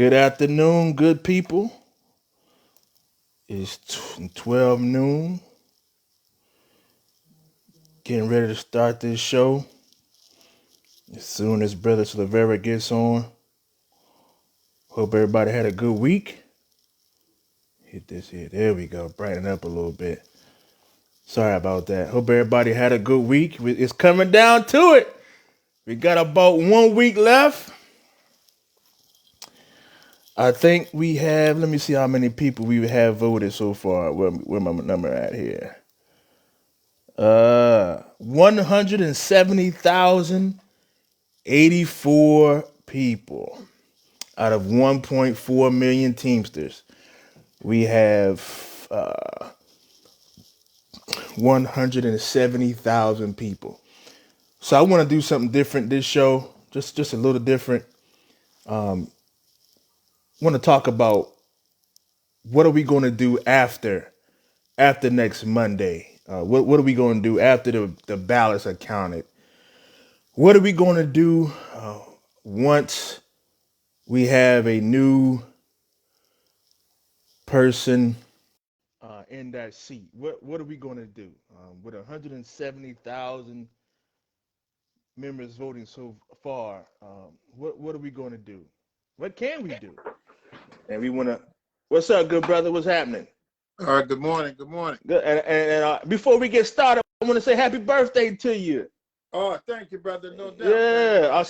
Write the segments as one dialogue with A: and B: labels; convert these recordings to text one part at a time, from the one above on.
A: Good afternoon, good people. It's 12 noon. Getting ready to start this show. As soon as Brother Silvera gets on. Hope everybody had a good week. Hit this here. There we go. Brighten up a little bit. Sorry about that. Hope everybody had a good week. It's coming down to it. We got about 1 week left. I think we have, let me see how many people we have voted so far. Where my number at here? 170,084 people out of 1.4 million Teamsters. We have 170,000 people. So I want to do something different this show, just a little different. Want to talk about what are we going to do after next Monday? What are we going to do after the ballots are counted? What are we going to do once we have a new person in that seat? What are we going to do with 170,000 members voting so far? What are we going to do? What can we do? And we want to. What's up, good brother? What's happening?
B: All right. Good morning. Good morning.
A: Good. And before we get started, I want to say happy birthday to you.
B: Oh, thank you, brother. No doubt.
A: Yeah,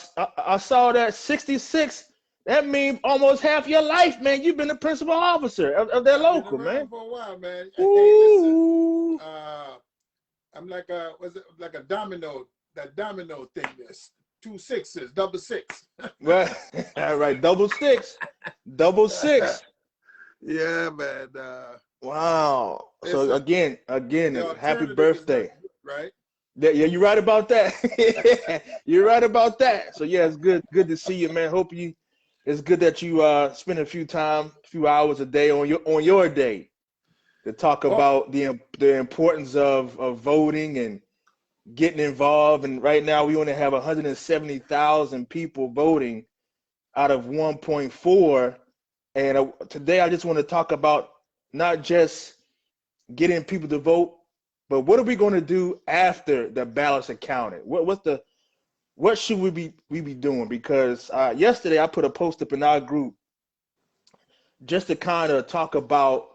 A: I saw that 66. That means almost half your life, man. You've been the principal officer of that local, man.
B: For a while, man.
A: Ooh.
B: Hey, listen. I'm like like a domino? That domino thing. There's 2 6s, double 6.
A: Right, all right, double six.
B: Yeah, man.
A: Wow. So again, happy birthday.
B: Right?
A: Yeah, you're right about that. You're right about that. So yeah, it's good to see you, man. It's good that you spend a few hours a day on your day to talk about the importance of voting and getting involved. And right now we only have 170,000 people voting out of 1.4. And today I just want to talk about not just getting people to vote, but what are we going to do after the ballots are counted? What should we be doing? Because yesterday I put a post up in our group just to kind of talk about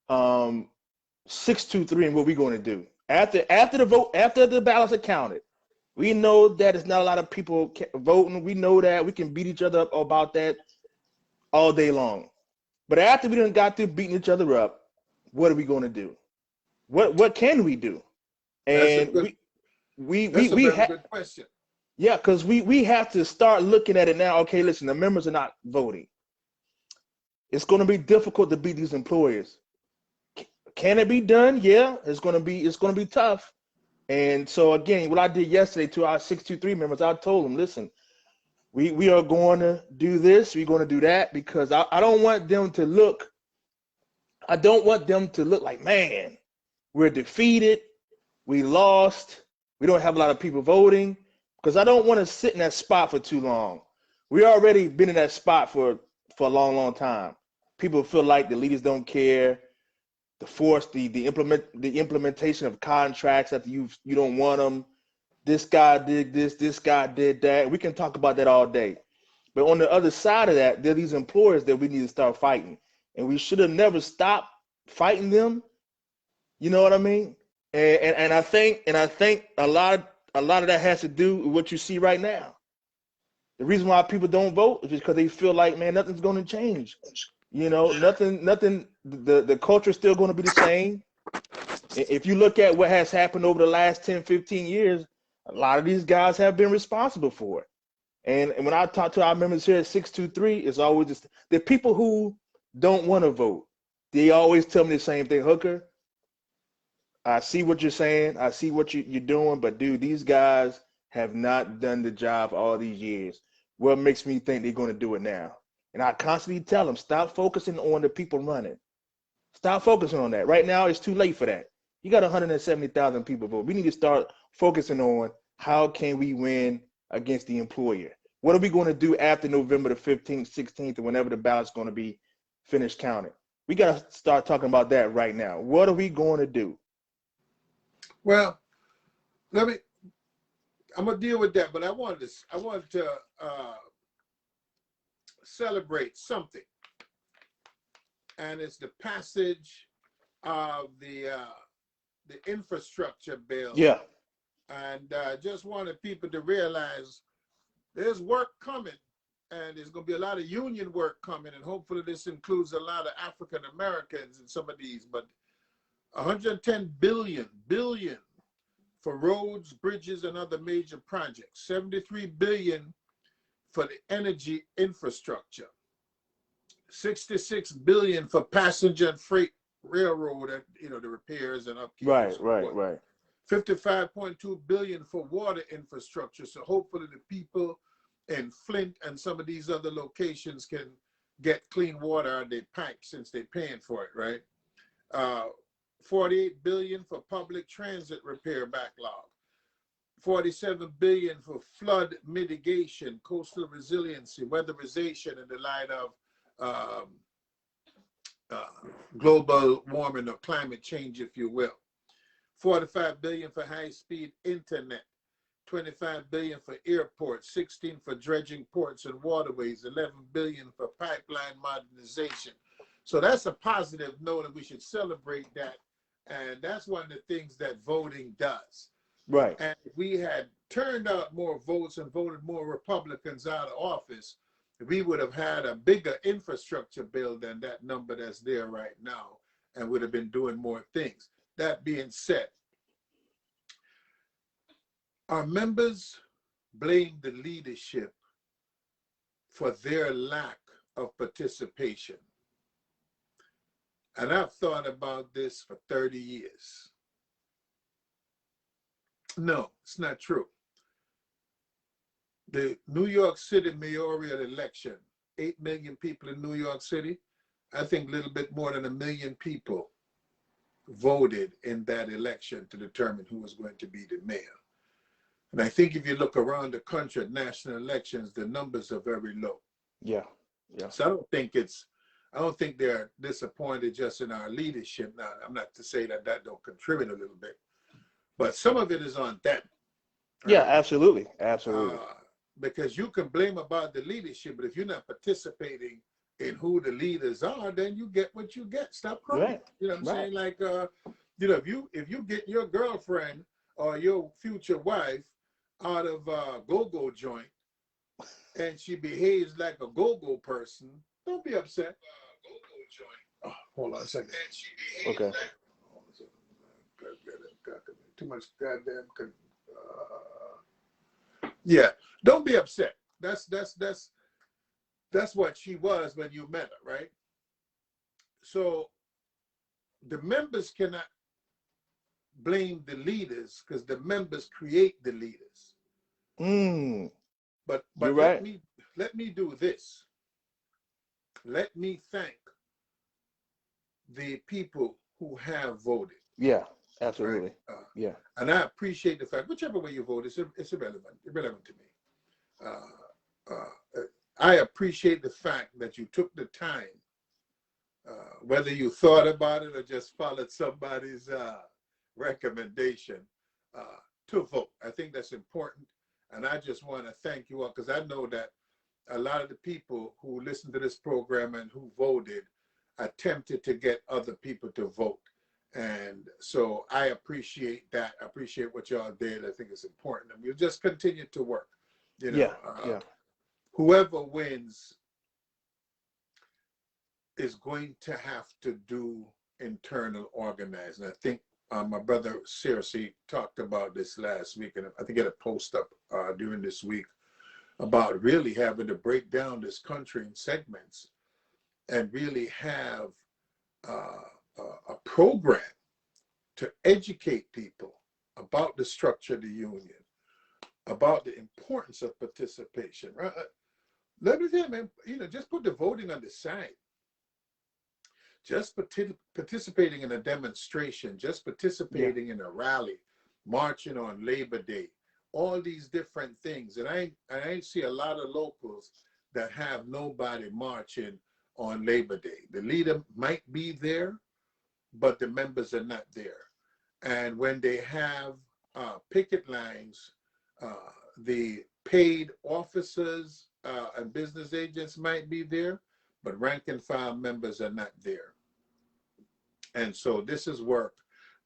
A: 623 and what we're going to do after the ballots are counted. We know that it's not a lot of people voting. We know that we can beat each other up about that all day long. But after we done got through beating each other up, what are we going to do? What can we do? And
B: that's a very good question.
A: Yeah, because we have to start looking at it now. Okay, listen, the members are not voting. It's going to be difficult to beat these employers. Can it be done? Yeah, it's going to be tough. And so again, what I did yesterday to our 623 members, I told them, listen, we are going to do this, we're going to do that, because I don't want them to look like, man, we're defeated, we lost, we don't have a lot of people voting, because I don't want to sit in that spot for too long. We already been in that spot for a long time. People feel like the leaders don't care. The implementation of contracts that you don't want them. This guy did this guy did that. We can talk about that all day. But on the other side of that, there are these employers that we need to start fighting. And we should have never stopped fighting them. You know what I mean? And I think a lot of that has to do with what you see right now. The reason why people don't vote is because they feel like, man, nothing's going to change. You know, nothing. The culture is still going to be the same. If you look at what has happened over the last 10, 15 years, a lot of these guys have been responsible for it. And when I talk to our members here at 623, it's always just the people who don't want to vote. They always tell me the same thing, Hooker. I see what you're saying. I see what you're doing. But, dude, these guys have not done the job all these years. What makes me think they're going to do it now? And I constantly tell them, stop focusing on the people running. Stop focusing on that. Right now, it's too late for that. You got 170,000 people vote. We need to start focusing on how can we win against the employer. What are we going to do after November the 15th, 16th, or whenever the ballot's going to be finished counting? We got to start talking about that right now. What are we going to do?
B: Well, I'm gonna deal with that, but I wanted to celebrate something, and it's the passage of the infrastructure bill.
A: Yeah.
B: And just wanted people to realize there's work coming, and there's going to be a lot of union work coming, and hopefully this includes a lot of African Americans in some of these. But 110 billion for roads, bridges, and other major projects. 73 billion for the energy infrastructure. 66 billion for passenger and freight railroad, and the repairs and upkeep.
A: Right,
B: and
A: right.
B: 55.2 billion for water infrastructure. So hopefully the people in Flint and some of these other locations can get clean water out of their pipes since they're paying for it, right? 48 billion for public transit repair backlog. 47 billion for flood mitigation, coastal resiliency, weatherization in the light of global warming or climate change, if you will. 45 billion for high-speed internet, 25 billion for airports, 16 for dredging ports and waterways, 11 billion for pipeline modernization. So that's a positive note, and we should celebrate that. And that's one of the things that voting does.
A: Right.
B: And if we had turned out more votes and voted more Republicans out of office, we would have had a bigger infrastructure bill than that number that's there right now, and would have been doing more things. That being said, our members blame the leadership for their lack of participation. And I've thought about this for 30 years. No, it's not true. The New York City mayoral election, 8 million people in New York City, I think a little bit more than 1 million people voted in that election to determine who was going to be the mayor. And I think if you look around the country at national elections, the numbers are very low.
A: Yeah.
B: So I don't think they're disappointed just in our leadership. Now, I'm not to say that don't contribute a little bit, but some of it is on them.
A: Right? Yeah, absolutely.
B: Because you can blame about the leadership, but if you're not participating in who the leaders are, then you get what you get. Stop crying.
A: Right.
B: You know what I'm saying? Like, if you get your girlfriend or your future wife out of a go-go joint and she behaves like a go-go person, don't be upset. Oh, hold on a second.
A: Okay.
B: Too much goddamn. Yeah, don't be upset. That's what she was when you met her, right? So the members cannot blame the leaders because the members create the leaders. But
A: you're right.
B: let me do this. Let me thank the people who have voted.
A: Yeah, absolutely.
B: Right?
A: Yeah.
B: And I appreciate the fact, whichever way you vote, it's irrelevant to me. I appreciate the fact that you took the time, whether you thought about it or just followed somebody's recommendation, to vote. I think that's important. And I just want to thank you all, because I know that a lot of the people who listen to this program and who voted attempted to get other people to vote. And so I appreciate that. I appreciate what y'all did. I think it's important. And we'll just continue to work. Whoever wins is going to have to do internal organizing. I think my brother Cersei talked about this last week, and I think I had a post up during this week about really having to break down this country in segments and really have a program to educate people about the structure of the union, about the importance of participation. Right? Let me tell you, man, just put the voting on the side. Just participating in a demonstration, just participating in a rally, marching on Labor Day, all these different things. And I see a lot of locals that have nobody marching on Labor Day. The leader might be there, but the members are not there. And when they have picket lines, the paid officers and business agents might be there, but rank and file members are not there. And so this is work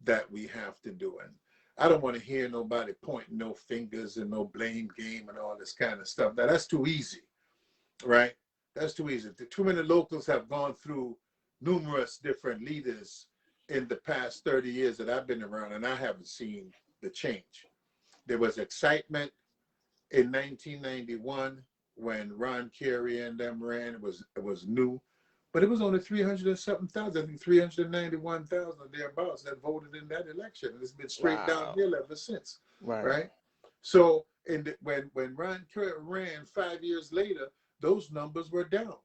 B: that we have to do. And I don't want to hear nobody pointing no fingers and no blame game and all this kind of stuff. Now, that's too easy, right? That's too easy. Too many locals have gone through numerous different leaders in the past 30 years that I've been around, and I haven't seen the change. There was excitement in 1991 when Ron Kerry and them ran. It was new, but it was only 300 and something thousand, I think 391,000 thereabouts that voted in that election. And it's been straight downhill ever since, right? So when Ron Kerry ran 5 years later, those numbers were down.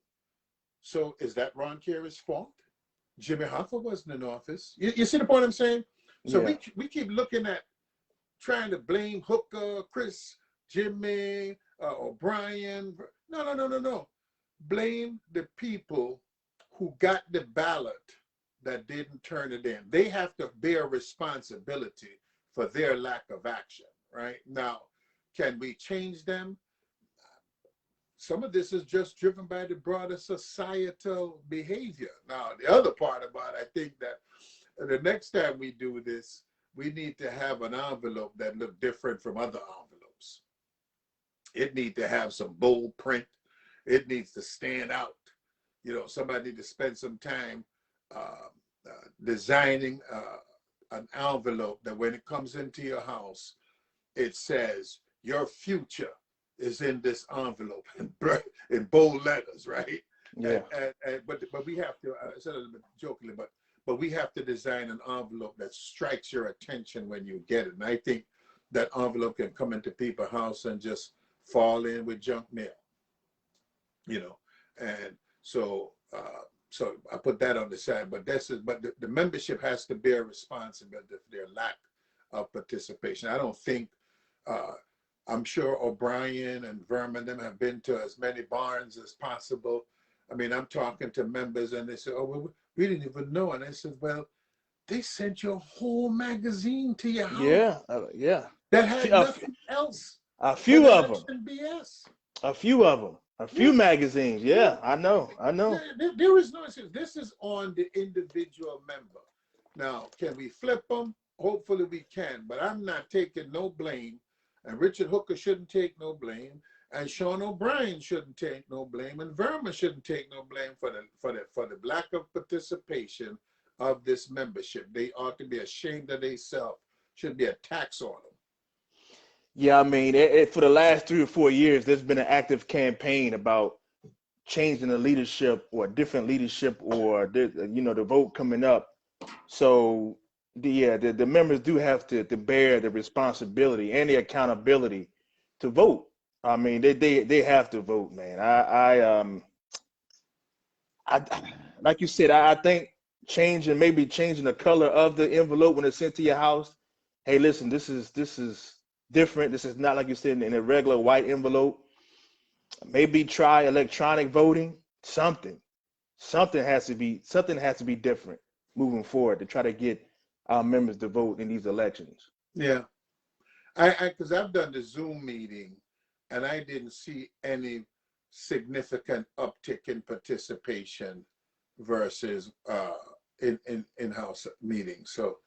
B: So is that Ron Kerry's fault? Jimmy Hoffa wasn't in office. You see the point I'm saying? So we keep looking at trying to blame Hooker, Chris, Jimmy, O'Brien. No. Blame the people who got the ballot that didn't turn it in. They have to bear responsibility for their lack of action, right? Now, can we change them? Some of this is just driven by the broader societal behavior. Now, the other part about it, I think that the next time we do this, we need to have an envelope that look different from other envelopes. It needs to have some bold print. It needs to stand out. You know, somebody needs to spend some time designing an envelope that when it comes into your house, it says, your future is in this envelope in bold letters, right?
A: Yeah.
B: But we have to, I said it a little bit jokingly, but we have to design an envelope that strikes your attention when you get it. And I think that envelope can come into people's house and just fall in with junk mail, you know. And so so I put that on the side. But the membership has to bear responsibility for their lack of participation. I don't think. I'm sure O'Brien and Vermin them have been to as many barns as possible. I mean, I'm talking to members and they say, oh, well, we didn't even know. And I said, well, they sent your whole magazine to your house.
A: Yeah.
B: That had nothing else.
A: A few of them.
B: BS.
A: A few of them. A few magazines. Yeah, I know.
B: There is no excuse. This is on the individual member. Now, can we flip them? Hopefully we can, but I'm not taking no blame. And Richard Hooker shouldn't take no blame, and Sean O'Brien shouldn't take no blame, and Verma shouldn't take no blame for the lack of participation of this membership. They ought to be ashamed of themselves. Should be a tax on them.
A: Yeah, I mean, for the last 3 or 4 years, there's been an active campaign about changing the leadership or different leadership or the vote coming up. So the members do have to bear the responsibility and the accountability to vote. I mean, they have to vote, man. I like you said, I think maybe changing the color of the envelope when it's sent to your house. Hey, listen, this is different. This is not like you said in a regular white envelope. Maybe try electronic voting. Something has to be different moving forward to try to get our members to vote in these elections.
B: Yeah, because I've done the Zoom meeting, and I didn't see any significant uptick in participation versus in-house meetings. So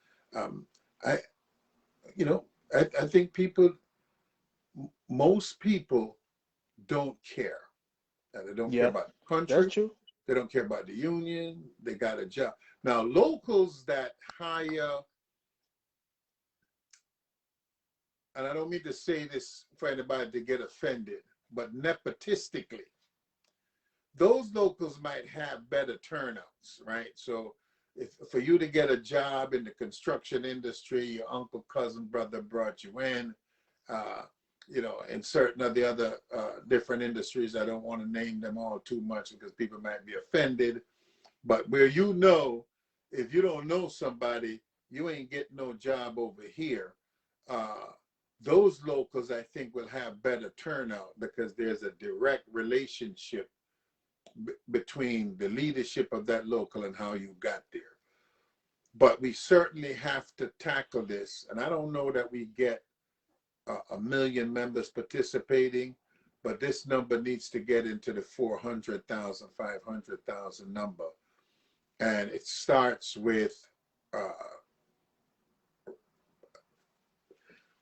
B: I think most people don't care. And they don't care about the country.
A: That's true.
B: They don't care about the union. They got a job. Now, locals that hire, and I don't mean to say this for anybody to get offended, but nepotistically, those locals might have better turnouts, right? So for you to get a job in the construction industry, your uncle, cousin, brother brought you in, in certain of the other different industries. I don't want to name them all too much because people might be offended. But where if you don't know somebody, you ain't getting no job over here. those locals, I think, will have better turnout because there's a direct relationship between the leadership of that local and how you got there. But we certainly have to tackle this. And I don't know that we get a million members participating, but this number needs to get into the 400,000, 500,000 number. And it starts with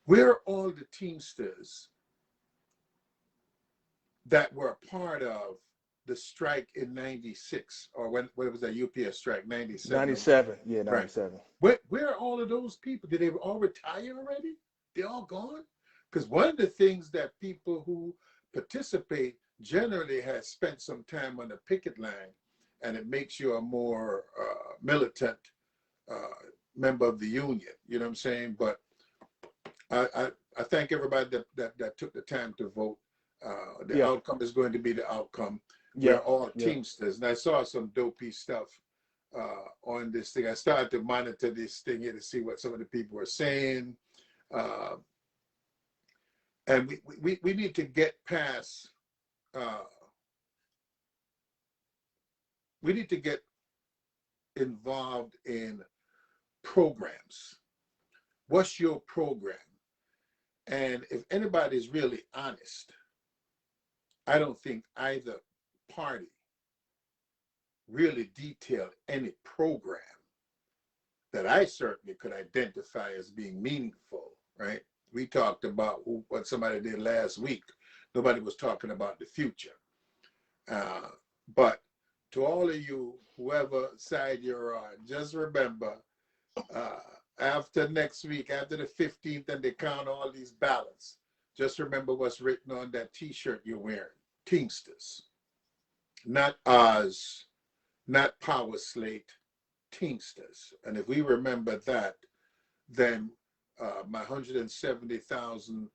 B: where all the Teamsters that were a part of the strike in 96, or when it was a UPS strike, 97.
A: 97, yeah, 97.
B: Right. Where are all of those people? Did they all retire already? They all gone? Because one of the things that people who participate generally has spent some time on the picket line, and it makes you a more militant member of the union. You know what I'm saying? But I thank everybody that took the time to vote. The outcome is going to be the outcome. We're all Teamsters. And I saw some dopey stuff on this thing. I started to monitor this thing here to see what some of the people were saying. And we need to get past, we need to get involved in programs. What's your program? And if anybody's really honest, I don't think either party really detailed any program that I certainly could identify as being meaningful, right? We talked about what somebody did last week. Nobody was talking about the future. But to all of you, whoever side you're on, just remember, after next week, after the 15th, and they count all these ballots, just remember what's written on that T-shirt you're wearing. Teamsters. Not Oz, not Power Slate, Teamsters. And if we remember that, then my 170,000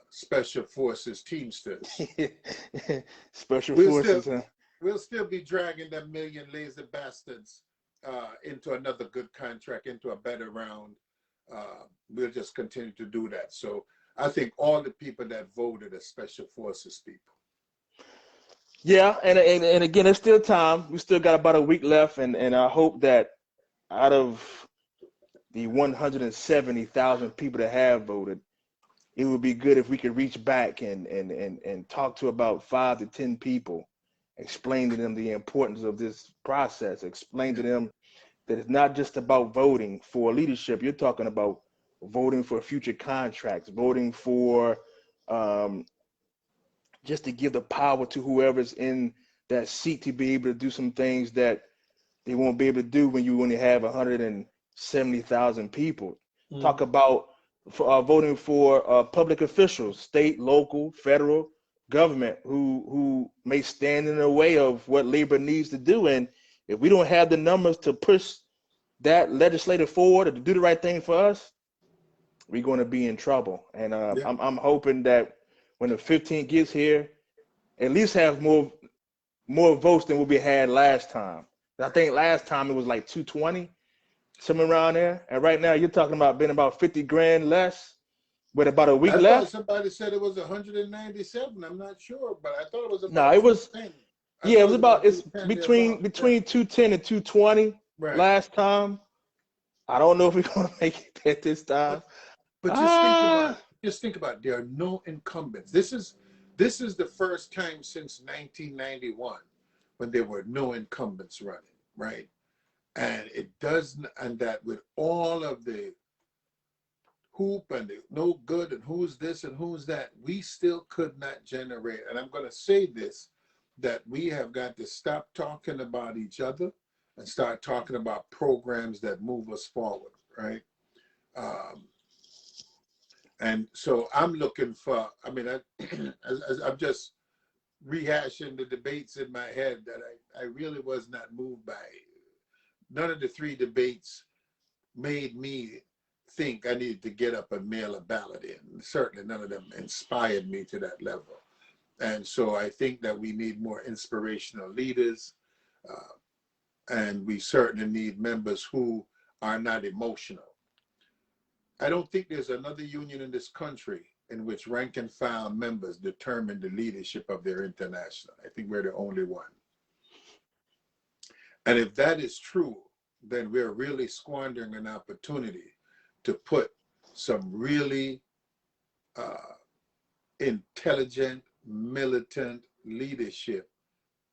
B: Special Forces Teamsters.
A: Special Forces,
B: We'll still be dragging that million lazy bastards into another good contract, into a better round. We'll just continue to do that. So I think all the people that voted are Special Forces people.
A: Yeah, and again, there's still time. We still got about a week left, and I hope that out of the 170,000 people that have voted, it would be good if we could reach back and talk to about 5 to 10 people, explain to them the importance of this process, explain to them that it's not just about voting for leadership. You're talking about voting for future contracts, voting for just to give the power to whoever's in that seat to be able to do some things that they won't be able to do when you only have 170,000 people. Talk about voting for public officials, state, local, federal government, who may stand in the way of what labor needs to do. And if we don't have the numbers to push that legislative forward or to do the right thing for us, we're going to be in trouble. And I'm hoping that when the 15th gets here, at least have more votes than what we had last time. I think last time it was like 220, somewhere around there. And right now you're talking about being about 50 grand less with about a week left.
B: Somebody said it was 197. I'm not sure, but I thought it was about.
A: No, it was. Yeah, it was about. It's between 210 and 220 last time. I don't know if we're gonna make it at this time.
B: But just think about. There are no incumbents. This is the first time since 1991 when there were no incumbents running, right? And it does, and that with all of the hoop and the no good and who's this and who's that, we still could not generate. And I'm going to say this, that we have got to stop talking about each other and start talking about programs that move us forward, right? And so I'm looking for, I mean, I'm just rehashing the debates in my head that I really was not moved by. None of the 3 debates made me think I needed to get up and mail a ballot in. Certainly none of them inspired me to that level. And so I think that we need more inspirational leaders, and we certainly need members who are not emotional. I don't think there's another union in this country in which rank and file members determine the leadership of their international. I think we're the only one. And if that is true, then we're really squandering an opportunity to put some really intelligent, militant leadership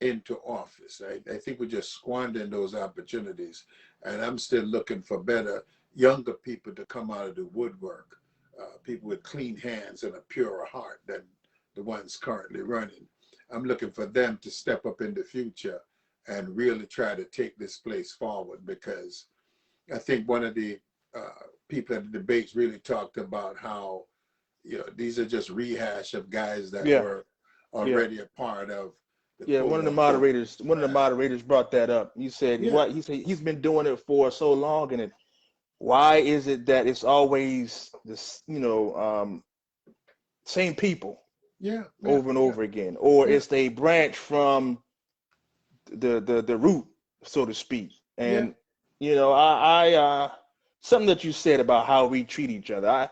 B: into office. I think we're just squandering those opportunities. And I'm still looking for better, younger people to come out of the woodwork, people with clean hands and a purer heart than the ones currently running. I'm looking for them to step up in the future and really try to take this place forward, because I think one of the people at the debates really talked about how, you know, these are just rehash of guys that were already a part of the
A: one of the moderators brought that up. He said he said he's been doing it for so long, and why is it that it's always this, same people over and over again, or it's they branch from the root, so to speak. And I something that you said about how we treat each other.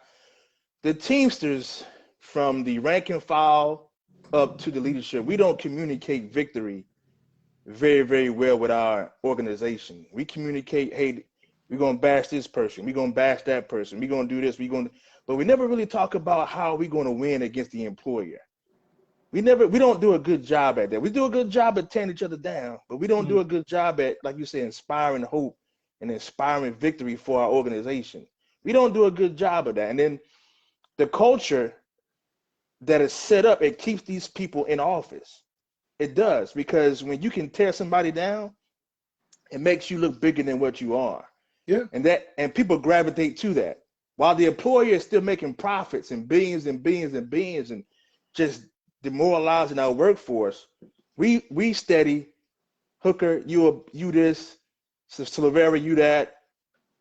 A: The Teamsters, from the rank and file up to the leadership, we don't communicate victory very, very well with our organization. We communicate, hey, we're gonna bash this person, we're gonna bash that person, we're gonna do this, but we never really talk about how we're gonna win against the employer. We don't do a good job at that. We do a good job at tearing each other down, but we don't do a good job at, like you said, inspiring hope and inspiring victory for our organization. We don't do a good job of that. And then the culture that is set up, it keeps these people in office. It does, because when you can tear somebody down, it makes you look bigger than what you are.
B: Yeah.
A: And people gravitate to that. While the employer is still making profits and billions and billions and billions and just demoralizing our workforce, we steady, Hooker, you this, Silvera, you that,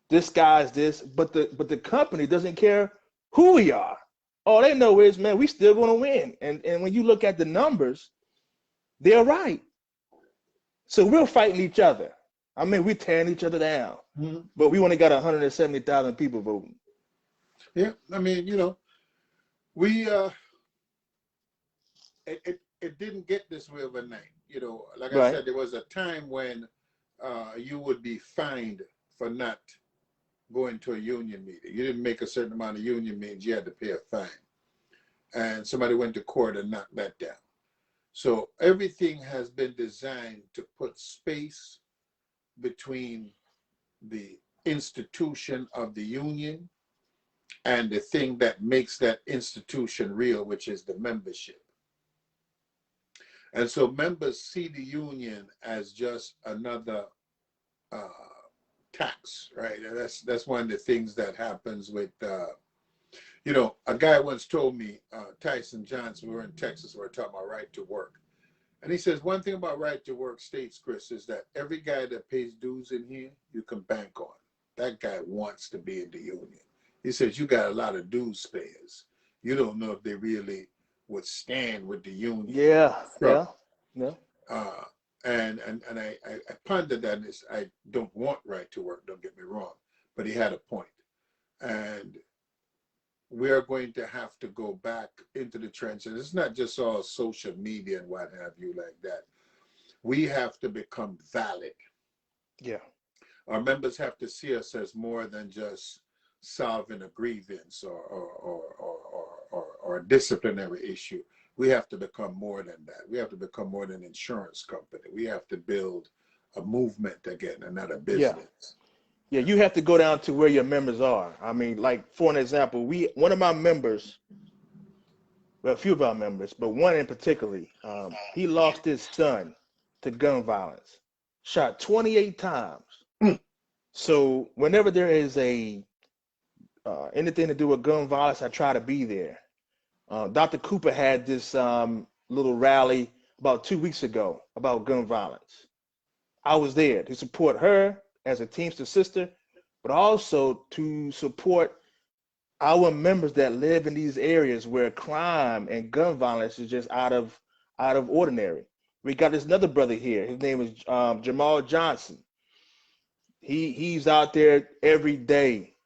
A: this guy's this, but the company doesn't care who we are. All they know is, man, we still gonna win. And when you look at the numbers, they're right. So we're fighting each other. I mean, we're tearing each other down, but we only got 170,000 people voting.
B: Yeah, I mean, we it didn't get this way overnight. Like I said, there was a time when you would be fined for not going to a union meeting. You didn't make a certain amount of union meetings, you had to pay a fine. And somebody went to court and knocked that down. So everything has been designed to put space between the institution of the union and the thing that makes that institution real, which is the membership. And so members see the union as just another tax, right? And that's one of the things that happens with, a guy once told me, Tyson Johnson, we were in Texas, we were talking about right to work. And he says, one thing about right to work states, Chris, is that every guy that pays dues in here, you can bank on. That guy wants to be in the union. He says, you got a lot of dues payers. You don't know if they really would stand with the union.
A: Yeah.
B: And I pondered that, and I don't want right to work, don't get me wrong, but he had a point. And we are going to have to go back into the trenches. It's not just all social media and what have you like that. We have to become valid.
A: Yeah.
B: Our members have to see us as more than just solving a grievance or a disciplinary issue. We have to become more than that. We have to become more than an insurance company. We have to build a movement again and not a business.
A: Yeah, you have to go down to where your members are. I mean, like, for an example, one of my members, well, a few of our members, but one in particularly, he lost his son to gun violence, shot 28 times. So whenever there is anything to do with gun violence, I try to be there. Dr. Cooper had this little rally about 2 weeks ago about gun violence. I was there to support her as a Teamster sister, but also to support our members that live in these areas where crime and gun violence is just out of ordinary. We got this another brother here. His name is Jamal Johnson. He's out there every day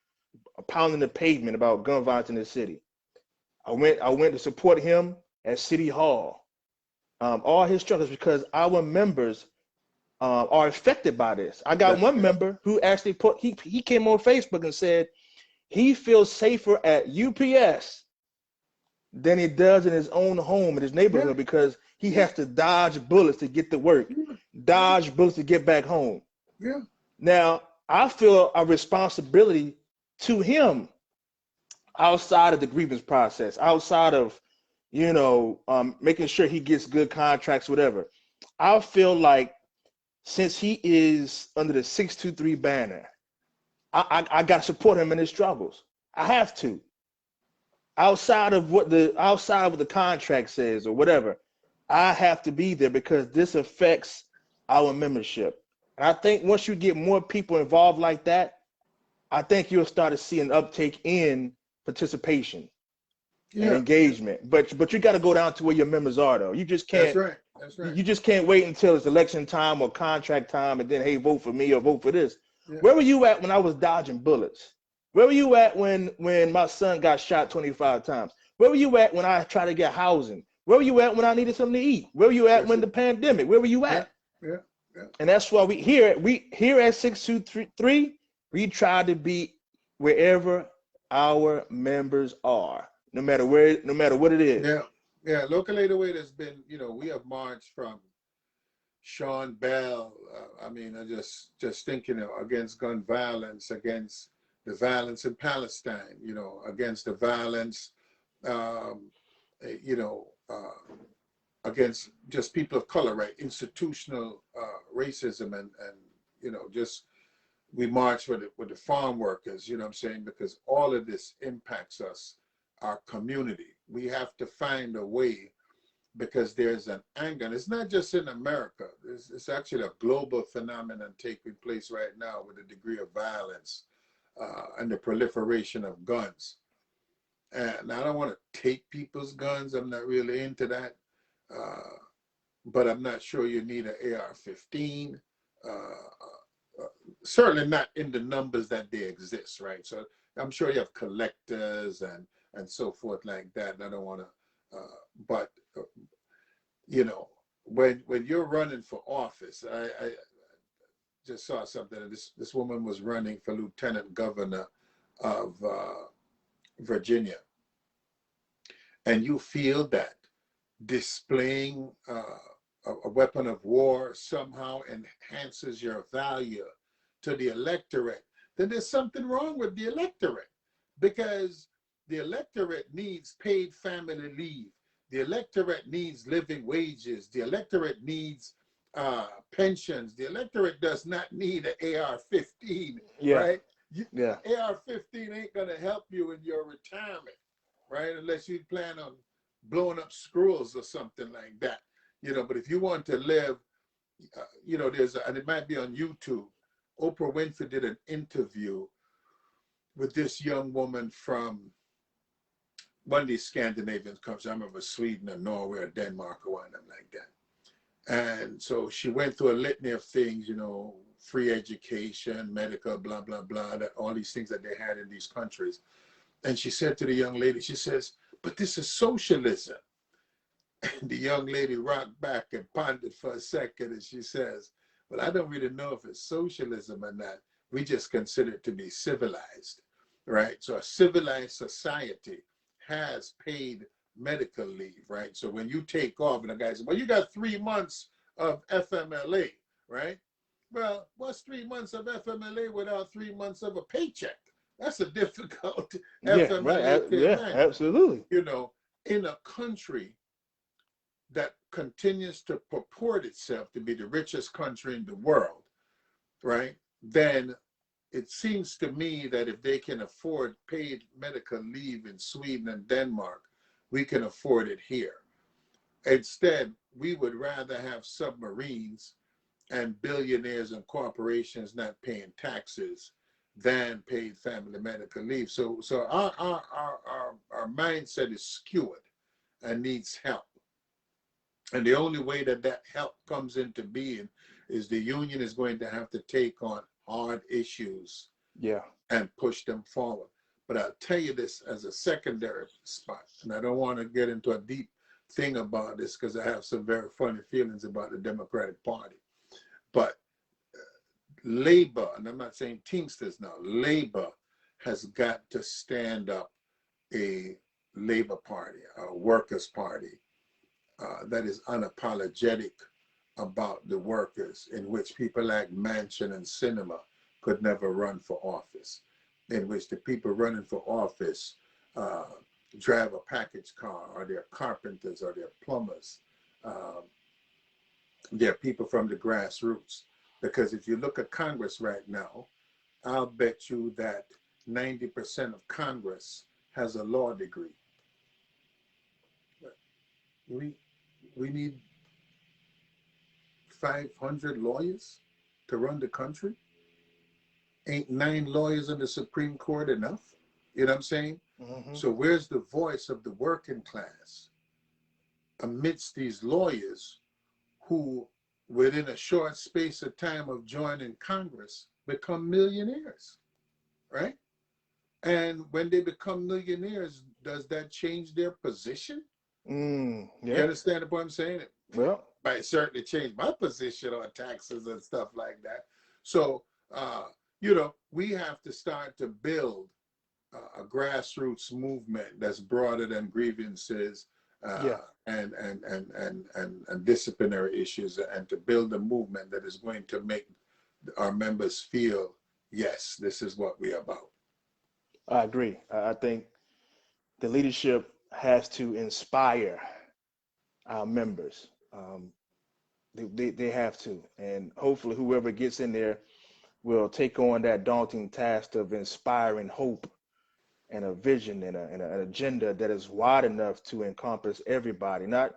A: pounding the pavement about gun violence in the city. I went to support him at City Hall. All his struggles because our members are affected by this. I got one member who actually he came on Facebook and said he feels safer at UPS than he does in his own home in his neighborhood because he has to dodge bullets to get to work, dodge bullets to get back home.
B: Yeah.
A: Now, I feel a responsibility to him outside of the grievance process, outside of, making sure he gets good contracts, whatever. I feel like since he is under the 623 banner, I got to support him in his struggles. I have to. Outside of what the contract says or whatever, I have to be there because this affects our membership. And I think once you get more people involved like that, I think you'll start to see an uptake in participation and engagement. But you got to go down to where your members are, though. You just can't.
B: That's right.
A: You just can't wait until it's election time or contract time and then, hey, vote for me or vote for this.
B: Yeah.
A: Where were you at when I was dodging bullets? Where were you at when my son got shot 25 times? Where were you at when I tried to get housing? Where were you at when I needed something to eat? Where were you at when the pandemic? Where were you at?
B: Yeah.
A: And that's why we here at 623, we try to be wherever our members are, no matter what it is.
B: Yeah. Local 808 has been, we have marched from Sean Bell. I just thinking against gun violence, against the violence in Palestine, against the violence, against just people of color, right? Institutional racism and just we march with the farm workers, you know what I'm saying? Because all of this impacts us, our community. We have to find a way because there's an anger. And it's not just in America. It's actually a global phenomenon taking place right now with the degree of violence and the proliferation of guns. And I don't want to take people's guns. I'm not really into that. But I'm not sure you need an AR-15. Certainly not in the numbers that they exist, right? So I'm sure you have collectors and so forth like that. And I don't want to, but when you're running for office, I just saw something. This woman was running for lieutenant governor of Virginia, and you feel that displaying a weapon of war somehow enhances your value to the electorate, then there's something wrong with the electorate, because the electorate needs paid family leave. The electorate needs living wages. The electorate needs pensions. The electorate does not need an AR-15, right? AR-15 ain't gonna help you in your retirement, right? Unless you plan on blowing up schools or something like that, But if you want to live, and it might be on YouTube. Oprah Winfrey did an interview with this young woman from one of these Scandinavian countries. I remember Sweden or Norway or Denmark or one of them like that. And so she went through a litany of things, free education, medical, blah, blah, blah, that all these things that they had in these countries. And she said to the young lady, she says, but this is socialism. And the young lady rocked back and pondered for a second, and she says, well, I don't really know if it's socialism or not. We just consider it to be civilized, right? So a civilized society has paid medical leave, right? So when you take off, and the guy says, well, you got 3 months of FMLA, right? Well, what's 3 months of FMLA without 3 months of a paycheck? That's a difficult FMLA to imagine.
A: Absolutely.
B: In a country that continues to purport itself to be the richest country in the world, right? Then it seems to me that if they can afford paid medical leave in Sweden and Denmark, we can afford it here. Instead, we would rather have submarines and billionaires and corporations not paying taxes than paid family medical leave. So our mindset is skewed and needs help. And the only way that help comes into being is the union is going to have to take on hard issues and push them forward. But I'll tell you this as a secondary spot, and I don't want to get into a deep thing about this because I have some very funny feelings about the Democratic Party. But Labor, and I'm not saying Teamsters now, Labor has got to stand up a Labor Party, a Workers' Party that is unapologetic about the workers, in which people like Manchin and Sinema could never run for office, in which the people running for office drive a package car, or they're carpenters, or they're plumbers. They're people from the grassroots. Because if you look at Congress right now, I'll bet you that 90% of Congress has a law degree. We need 500 lawyers to run the country. Ain't 9 lawyers in the Supreme Court enough? You know what I'm saying?
A: Mm-hmm.
B: So where's the voice of the working class amidst these lawyers who, within a short space of time of joining Congress, become millionaires, right? And when they become millionaires, does that change their position?
A: Yeah.
B: You understand what I'm saying?
A: Well,
B: might certainly change my position on taxes and stuff like that. So, you know, we have to start to build a grassroots movement that's broader than grievances and disciplinary issues, and to build a movement that is going to make our members feel, yes, this is what we're about.
A: I agree. I think the leadership has to inspire our members. They have to. And hopefully whoever gets in there will take on that daunting task of inspiring hope and a vision and an agenda that is wide enough to encompass everybody, not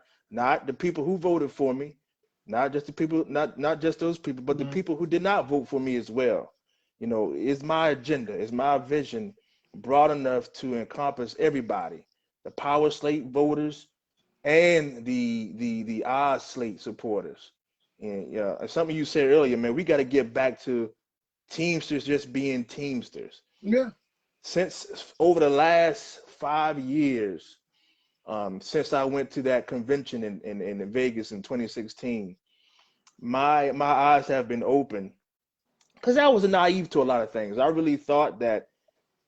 A: the people who voted for me, not just the people, not just those people, but the people who did not vote for me as well. You know, is my agenda, is my vision broad enough to encompass everybody, the power slate voters and the odd slate supporters. And something you said earlier, man, we got to get back to Teamsters just being Teamsters.
B: Yeah.
A: Since over the last 5 years, since I went to that convention in Vegas in 2016, my eyes have been open because I was naive to a lot of things. I really thought that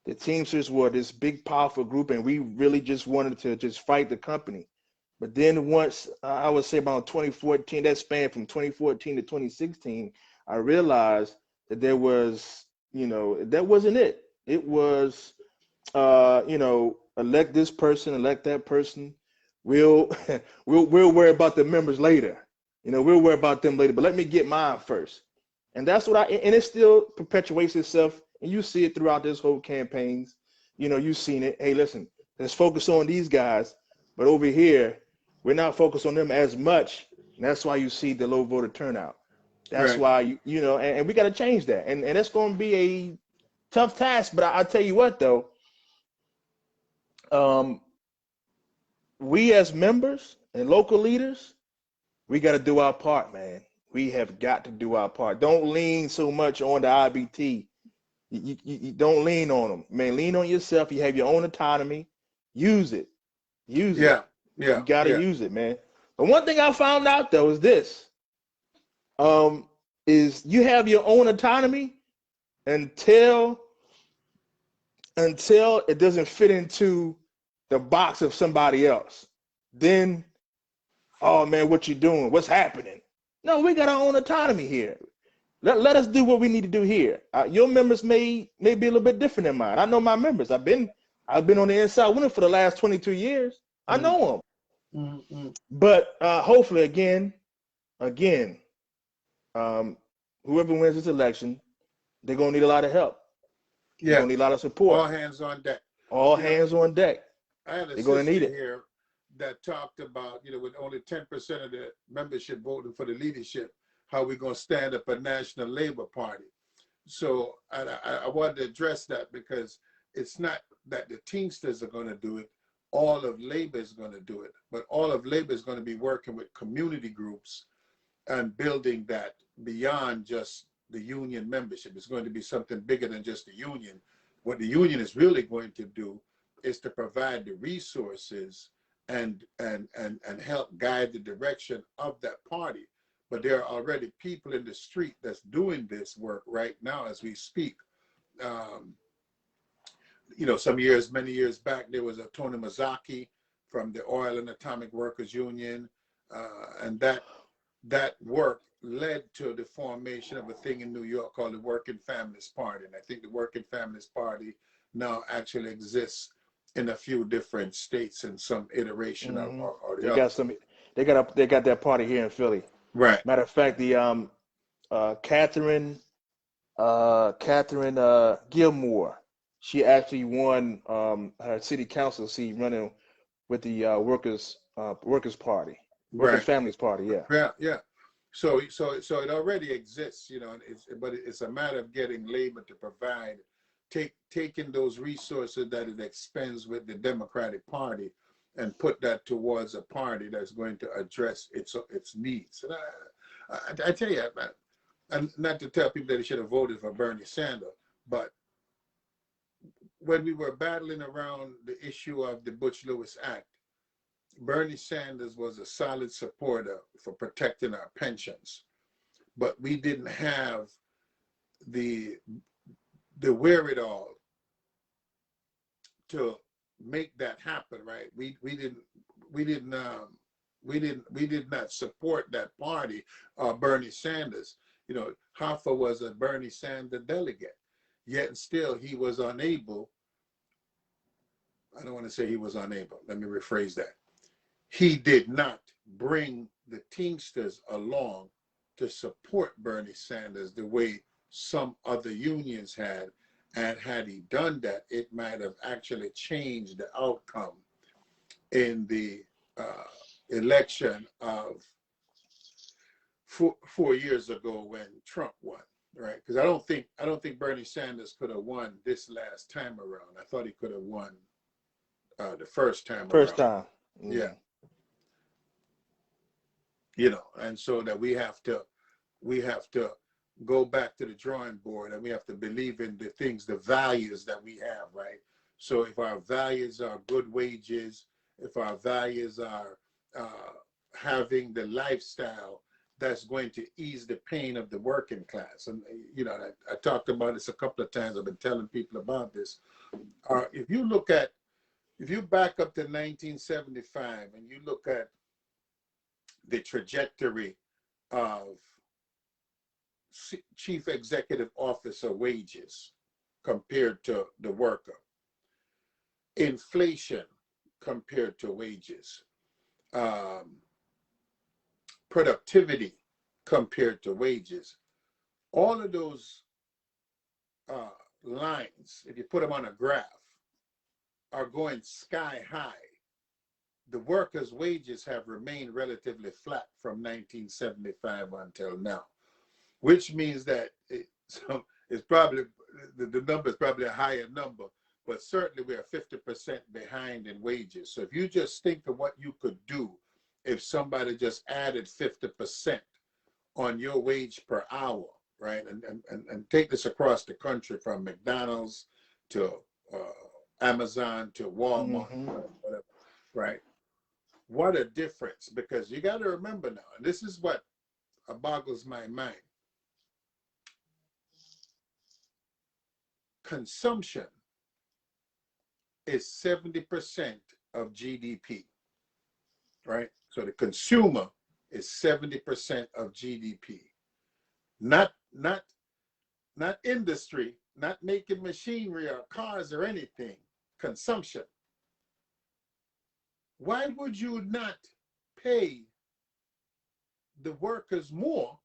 A: the Teamsters were this big, powerful group, and we really just wanted to just fight the company. But then once, I would say about 2014, that span from 2014 to 2016, I realized that there was, that wasn't it. It was, elect this person, elect that person. We'll we'll worry about the members later. We'll worry about them later. But let me get mine first. And that's what and it still perpetuates itself. And you see it throughout this whole campaigns. You've seen it. Hey, listen, let's focus on these guys. But over here, we're not focused on them as much. And that's why you see the low voter turnout. That's why, and we got to change that. And that's going to be a tough task. But I'll tell you what, though, we as members and local leaders, we got to do our part, man. We have got to do our part. Don't lean so much on the IBT. You don't lean on them, man. Lean on yourself. You have your own autonomy. Use it. Use it. You got to use it, man. But one thing I found out though is this: is you have your own autonomy until it doesn't fit into the box of somebody else. Then, oh man, what you doing? What's happening? No, we got our own autonomy here. Let us do what we need to do here. Your members may be a little bit different than mine. I know my members. I've been on the inside with them for the last 22 years. I know them. But hopefully, again, whoever wins this election, they're gonna need a lot of help. They're gonna need a lot of support.
B: All hands on deck.
A: All hands on deck.
B: I had a sister here that talked about, with only 10% of the membership voting for the leadership, how we're going to stand up a national labor party. So I wanted to address that because it's not that the Teamsters are going to do it. All of labor is going to do it. But all of labor is going to be working with community groups and building that beyond just the union membership. It's going to be something bigger than just the union, What the union is really going to do is to provide the resources and help guide the direction of that party. But there are already people in the street that's doing this work right now as we speak. Um, you know, many years back, there was a Tony Mazzocchi from the Oil and Atomic Workers Union, and that work led to the formation of a thing in New York called the Working Families Party. And I think the Working Families Party now actually exists in a few different states in some iteration or the
A: They
B: other.
A: got some. They got that party here in Philly.
B: Right.
A: Matter of fact, the Catherine Gilmore, she actually won her city council seat running with the workers party, workers
B: Right.
A: families party. Yeah.
B: Yeah. Yeah. So it already exists, you know, but it's a matter of getting labor to provide, taking those resources that it expends with the Democratic Party and put that towards a party that's going to address its needs. And I tell you, and not to tell people that they should have voted for Bernie Sanders, but when we were battling around the issue of the Butch-Lewis Act, Bernie Sanders was a solid supporter for protecting our pensions, but we didn't have the wherewithal to make that happen. Right? We did not support that party, Bernie Sanders. You know, Hoffa was a Bernie Sanders delegate, yet still he was unable. I don't want to say he was unable. Let me rephrase that. He did not bring the Teamsters along to support Bernie Sanders the way some other unions had. And had he done that, it might have actually changed the outcome in the election of 4 years ago when Trump won, right? Because I don't think Bernie Sanders could have won this last time around. I thought he could have won the first time
A: First
B: around.
A: time.
B: Yeah. You know, and so that we have to go back to the drawing board, and we have to believe in the things, the values that we have, right? So if our values are good wages, if our values are having the lifestyle that's going to ease the pain of the working class, and you know, I talked about this a couple of times. I've been telling people about this. If you back up to 1975 and you look at the trajectory of chief executive officer wages compared to the worker, inflation compared to wages, productivity compared to wages, all of those lines, if you put them on a graph, are going sky high. The workers' wages have remained relatively flat from 1975 until now, which means that it's probably, the number is probably a higher number, but certainly we are 50% behind in wages. So if you just think of what you could do if somebody just added 50% on your wage per hour, right? And take this across the country from McDonald's to Amazon to Walmart, whatever, right? What a difference, because you got to remember now, and this is what boggles my mind. Consumption is 70% of GDP, right? So the consumer is 70% of GDP. Not industry, not making machinery or cars or anything, consumption. Why would you not pay the workers more,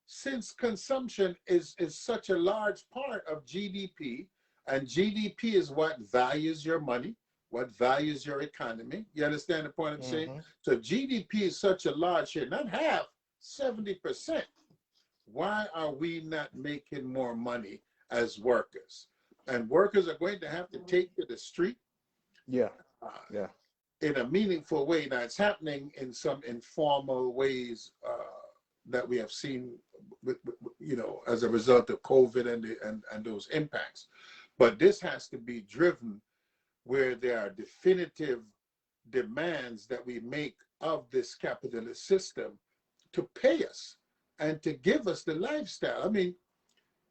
B: since consumption is such a large part of GDP, and GDP is what values your money, what values your economy? You understand the point I'm saying? So GDP is such a large share, not half, 70%. Why are we not making more money as workers? And workers are going to have to take to the street.
A: Yeah.
B: In a meaningful way. Now it's happening in some informal ways that we have seen, as a result of COVID and those impacts. But this has to be driven where there are definitive demands that we make of this capitalist system to pay us and to give us the lifestyle. I mean,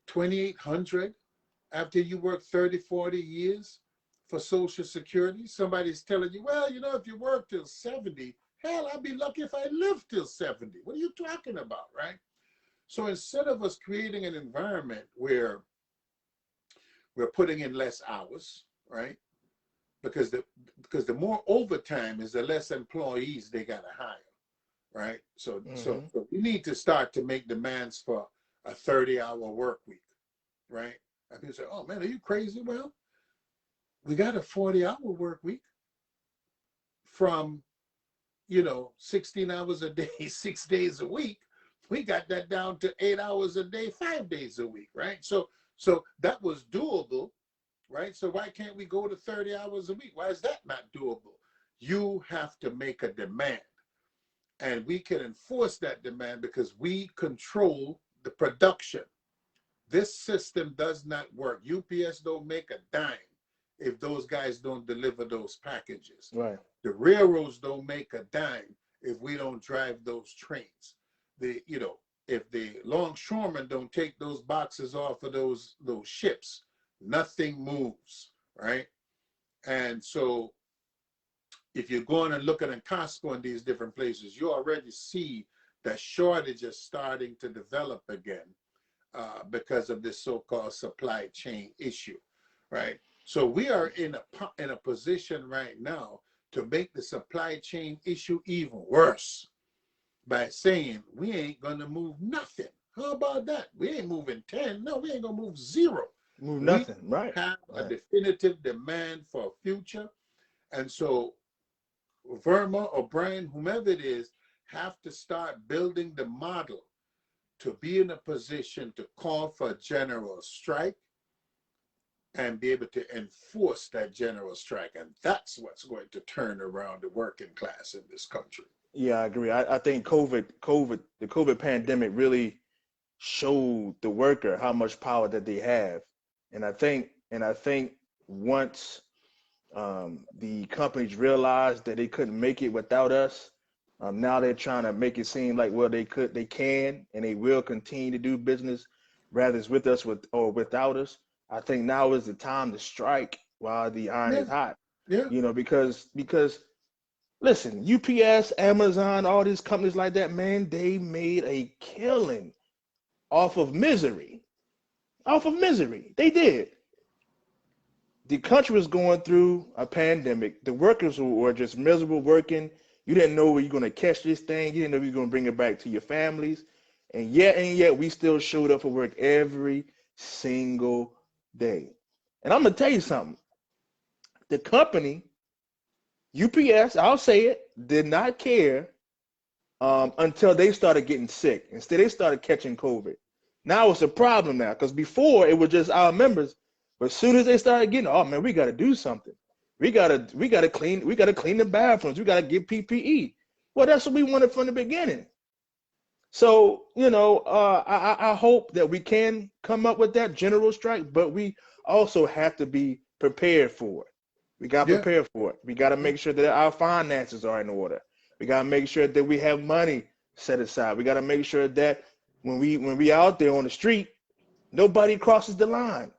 B: 2,800 after you work 30, 40 years for Social Security. Somebody's telling you, well, if you work till 70, hell, I'd be lucky if I live till 70. What are you talking about, right? So instead of us creating an environment where we're putting in less hours, right? Because the more overtime is, the less employees they got to hire, right? So we need to start to make demands for a 30-hour work week, right? And people say, oh man, are you crazy? Well, we got a 40-hour work week from 16 hours a day, 6 days a week. We got that down to 8 hours a day, 5 days a week, right? So that was doable, right? So why can't we go to 30 hours a week? Why is that not doable? You have to make a demand, and we can enforce that demand because we control the production. This system does not work. UPS don't make a dime if those guys don't deliver those packages.
A: Right.
B: The railroads don't make a dime if we don't drive those trains. If the longshoremen don't take those boxes off of those ships, nothing moves, right? And so if you're going and looking at Costco in these different places, you already see that shortage is starting to develop again because of this so-called supply chain issue, right? So we are in a position right now to make the supply chain issue even worse by saying we ain't gonna move nothing. How about that? We ain't moving 10. No, we ain't gonna move 0.
A: Move nothing,
B: we
A: right?
B: have
A: Right.
B: a definitive demand for a future. And so Verma or Brian, whomever it is, have to start building the model to be in a position to call for a general strike and be able to enforce that general strike. And that's what's going to turn around the working class in this country.
A: Yeah, I agree. I think the COVID pandemic really showed the worker how much power that they have. And I think once the companies realized that they couldn't make it without us, now they're trying to make it seem like, well, they can, and they will continue to do business, whether it's with us or without us. I think now is the time to strike while the iron is hot.
B: Yeah.
A: Because listen, UPS, Amazon, all these companies like that, man, they made a killing off of misery. They did. The country was going through a pandemic. The workers were just miserable working. You didn't know where you're going to catch this thing. You didn't know if you're going to bring it back to your families. And yet we still showed up for work every single day. And I'm going to tell you something. The company, UPS, I'll say it, did not care until they started getting sick. Instead, they started catching COVID. Now it's a problem now, because before it was just our members. But as soon as they started getting, oh man, we got to do something. We gotta clean the bathrooms. We gotta get PPE. Well, that's what we wanted from the beginning. So I hope that we can come up with that general strike, but we also have to be prepared for it. We got to prepare for it. We got to make sure that our finances are in order. We got to make sure that we have money set aside. We got to make sure that when we out there on the street, nobody crosses the line.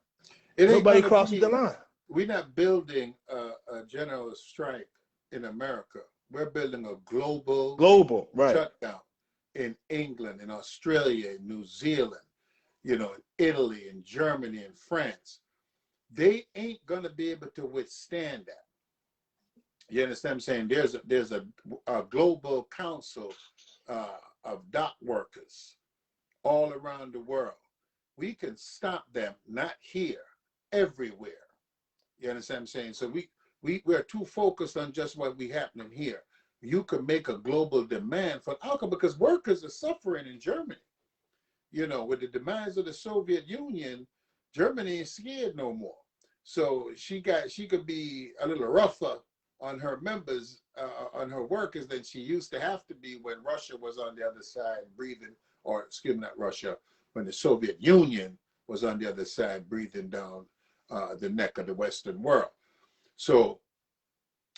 A: Nobody crosses the line.
B: We're not building a general strike in America. We're building a global
A: right.
B: shutdown in England, in Australia, in New Zealand, in Italy, in Germany, in France. They ain't gonna be able to withstand that. You understand what I'm saying? There's a global council of dock workers all around the world. We can stop them, not here, everywhere. You understand what I'm saying? So we're too focused on just what we happening here. You could make a global demand for alcohol because workers are suffering in Germany. With the demise of the Soviet Union, Germany ain't scared no more. So she could be a little rougher on her members, on her workers than she used to have to be when Russia was on the other side breathing, or excuse me, not Russia, when the Soviet Union was on the other side breathing down the neck of the Western world. So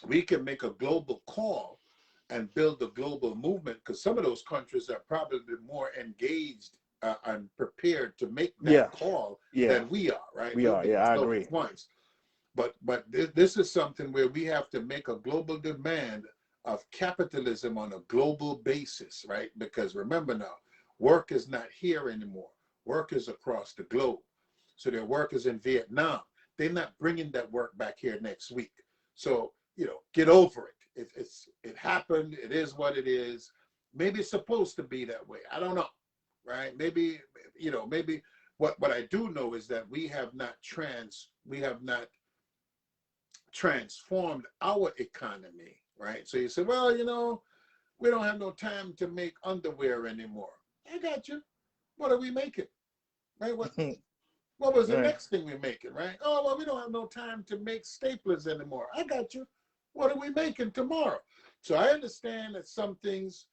B: we can make a global call and build a global movement, because some of those countries are probably more engaged and prepared to make that call than we are, right?
A: We are, yeah, I agree.
B: Points. But this is something where we have to make a global demand of capitalism on a global basis, right? Because remember now, work is not here anymore. Work is across the globe. So there are workers in Vietnam. They're not bringing that work back here next week. So, get over it. It happened. It is what it is. Maybe it's supposed to be that way. I don't know, right? Maybe what I do know is that we have not transformed our economy, right? So you say, well, we don't have no time to make underwear anymore. I got you. What are we making? Right? What was the next thing we're making, right? Oh, well, we don't have no time to make staplers anymore. I got you. What are we making tomorrow? So I understand that some things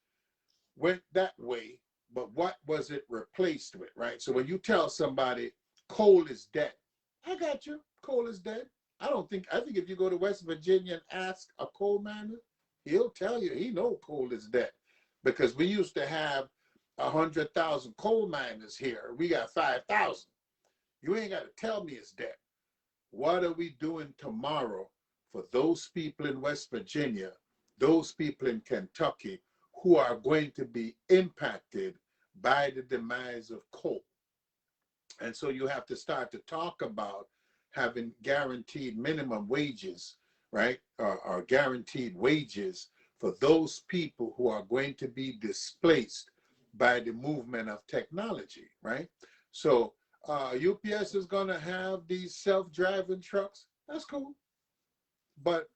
B: went that way, but what was it replaced with, right? So when you tell somebody coal is dead, I got you. Coal is dead. I think if you go to West Virginia and ask a coal miner, he'll tell you he knows coal is dead, because we used to have 100,000 coal miners here. We got 5,000. You ain't got to tell me it's dead. What are we doing tomorrow for those people in West Virginia, those people in Kentucky who are going to be impacted by the demise of coal? And so you have to start to talk about having guaranteed minimum wages, right? Or guaranteed wages for those people who are going to be displaced by the movement of technology, right? So UPS is going to have these self-driving trucks. That's cool. But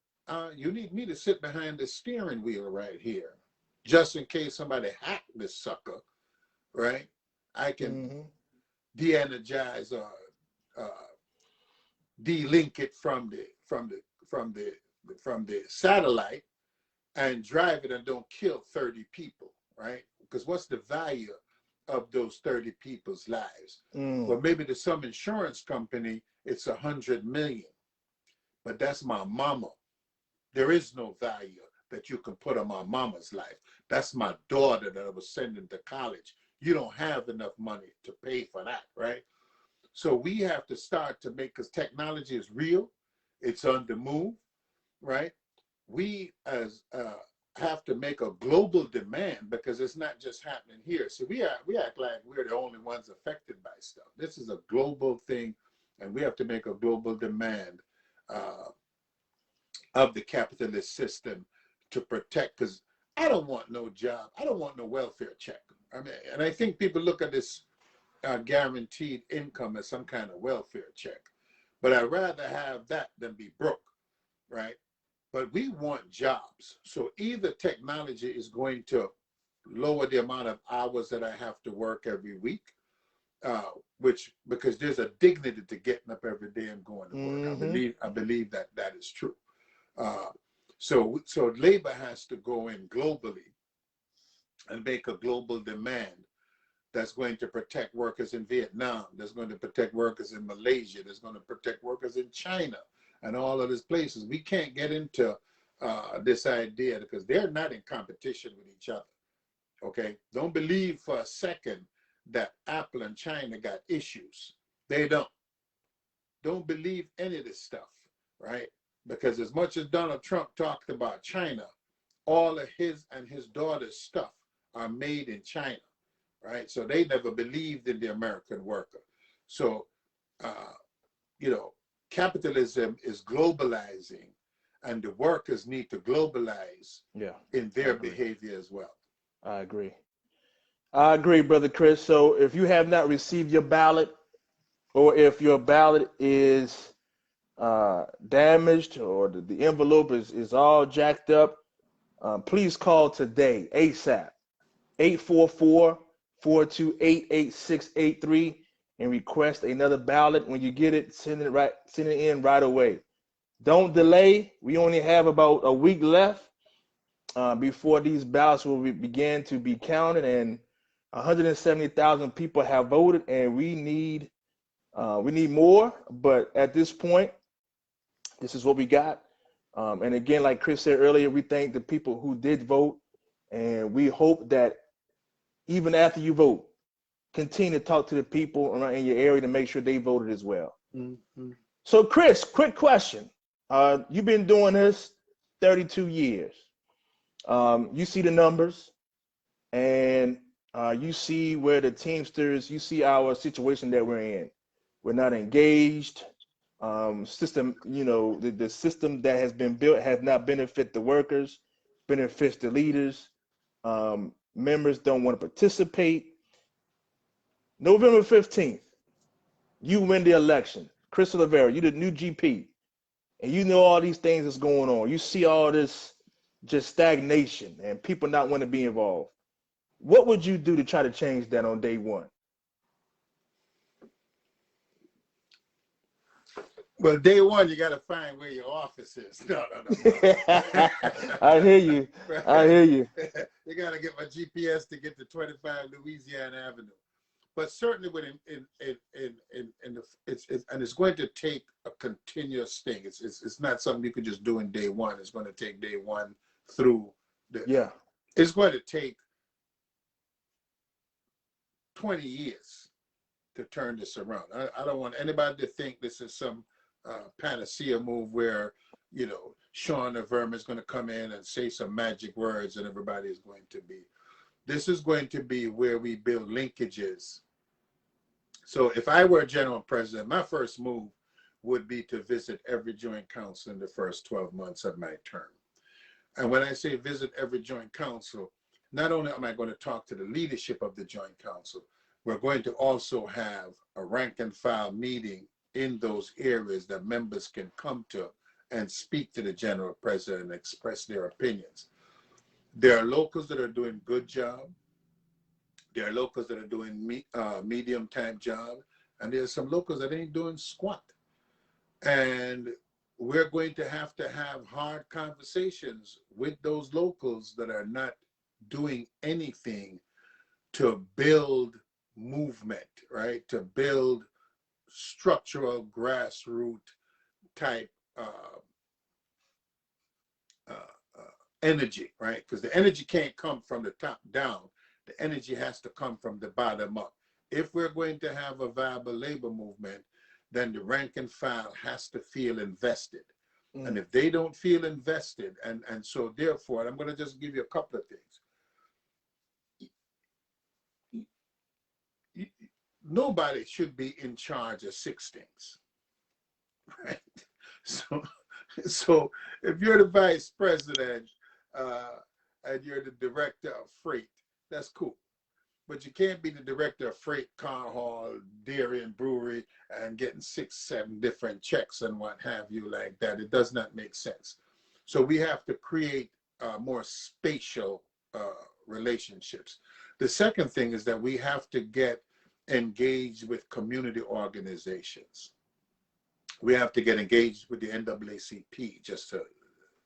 B: you need me to sit behind the steering wheel right here, just in case somebody hacked this sucker, right? I can de-energize or de-link it from the satellite and drive it and don't kill 30 people, right? Because what's the value of those 30 people's lives? Well, maybe to some insurance company, it's 100 million, but that's my mama. There is no value that you can put on my mama's life. That's my daughter that I was sending to college. You don't have enough money to pay for that, right? So we have to start to make, because technology is real, it's on the move, right? We as have to make a global demand, because it's not just happening here. So we act like we're the only ones affected by stuff. This is a global thing, and we have to make a global demand of the capitalist system to protect, because I don't want no job. I don't want no welfare check. I mean, and I think people look at this guaranteed income as some kind of welfare check, but I'd rather have that than be broke, right? But we want jobs. So either technology is going to lower the amount of hours that I have to work every week, because there's a dignity to getting up every day and going to work. I believe that is true. So labor has to go in globally and make a global demand that's going to protect workers in Vietnam, that's going to protect workers in Malaysia, that's going to protect workers in China, and all of these places. We can't get into this idea, because they're not in competition with each other, okay? Don't believe for a second that Apple and China got issues. They don't. Don't believe any of this stuff, right? Because as much as Donald Trump talked about China, all of his and his daughter's stuff are made in China, right? So they never believed in the American worker. So, capitalism is globalizing, and the workers need to globalize in their behavior as well.
A: I agree, Brother Chris. So if you have not received your ballot, or if your ballot is damaged, or the envelope is all jacked up, please call today, ASAP, 844-428-8683, and request another ballot. When you get it, send it in right away. Don't delay. We only have about a week left before these ballots will begin to be counted, and 170,000 people have voted, and we need more. But at this point, this is what we got. And again, like Chris said earlier, we thank the people who did vote, and we hope that even after you vote, continue to talk to the people around in your area to make sure they voted as well.
B: Mm-hmm.
A: So, Chris, quick question. You've been doing this 32 years. You see the numbers, and you see where the Teamsters, you see our situation that we're in. We're not engaged. System, the system that has been built has not benefit the workers, benefits the leaders. Members don't want to participate. November 15th, you win the election. Chris Olivera, you the new GP, and you know all these things that's going on. You see all this just stagnation and people not want to be involved. What would you do to try to change that on day one?
B: Well, day one, you got to find where your office is. No.
A: I hear you. I hear you.
B: You got to get my GPS to get to 25 Louisiana Avenue. But certainly, it's going to take a continuous thing. It's not something you can just do in day one. It's going to take day one through
A: Yeah.
B: It's going to take 20 years to turn this around. I don't want anybody to think this is some panacea move where, Sean the Vermin is going to come in and say some magic words and everybody is going to be. This is going to be where we build linkages. So if I were general president, my first move would be to visit every joint council in the first 12 months of my term. And when I say visit every joint council, not only am I going to talk to the leadership of the joint council, we're going to also have a rank and file meeting in those areas that members can come to and speak to the general president and express their opinions. There are locals that are doing good job. There are locals that are doing medium type job. And there's some locals that ain't doing squat. And we're going to have hard conversations with those locals that are not doing anything to build movement, right? To build structural grassroots type energy, right? Because the energy can't come from the top down. The energy has to come from the bottom up. If we're going to have a viable labor movement, then the rank and file has to feel invested. And if they don't feel invested, and so therefore, I'm going to just give you a couple of things. Nobody should be in charge of 6 things, right? So if you're the vice president and you're the director of freight, that's cool. But you can't be the director of freight, car hall, dairy and brewery, and getting 6, 7 different checks and what have you like that. It does not make sense. So we have to create more spatial relationships. The second thing is that we have to get engaged with community organizations. We have to get engaged with the NAACP just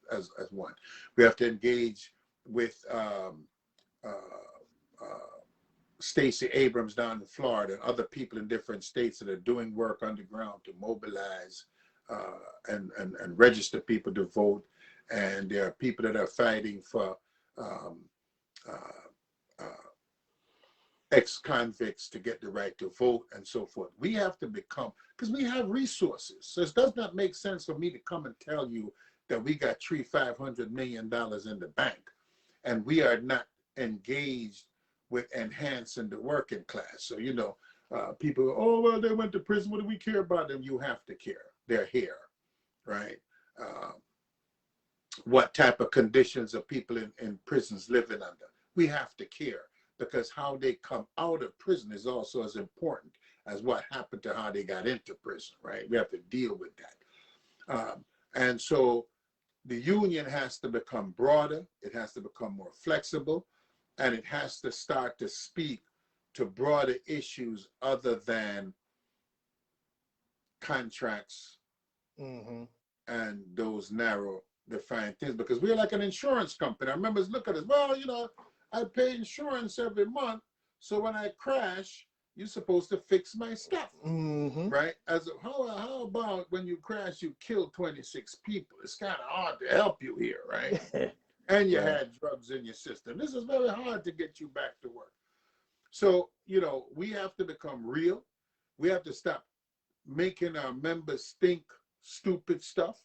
B: as one. We have to engage with Stacey Abrams down in Florida and other people in different states that are doing work underground to mobilize and register people to vote. And there are people that are fighting for ex-convicts to get the right to vote and so forth. We have to become, because we have resources. So it does not make sense for me to come and tell you that we got $500 million in the bank and we are not engaged with enhancing the working class. So, people go, oh, well, they went to prison. What do we care about them? You have to care. They're here, right? What type of conditions are people in prisons living under? We have to care, because how they come out of prison is also as important as what happened to how they got into prison, right? We have to deal with that. And so the union has to become broader. It has to become more flexible. And it has to start to speak to broader issues other than contracts, and those narrow defined things, because we're like an insurance company. Our members look at us, well, you know, I pay insurance every month, so when I crash, you're supposed to fix my stuff, right? How about when you crash, you kill 26 people? It's kind of hard to help you here, right? And you had drugs in your system. This is very hard to get you back to work. So, you know, we have to become real. We have to stop making our members think stupid stuff.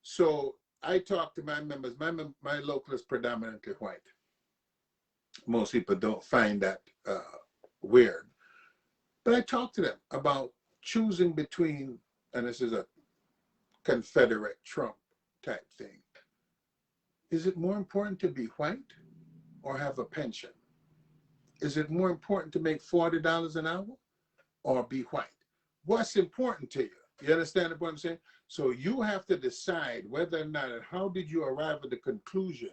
B: So I talk to my members. My local is predominantly white. Most people don't find that weird. But I talk to them about choosing between, and this is a Confederate Trump type thing. Is it more important to be white or have a pension? Is it more important to make $40 an hour or be white? What's important to you? You understand what I'm saying? So you have to decide whether or not, and how did you arrive at the conclusion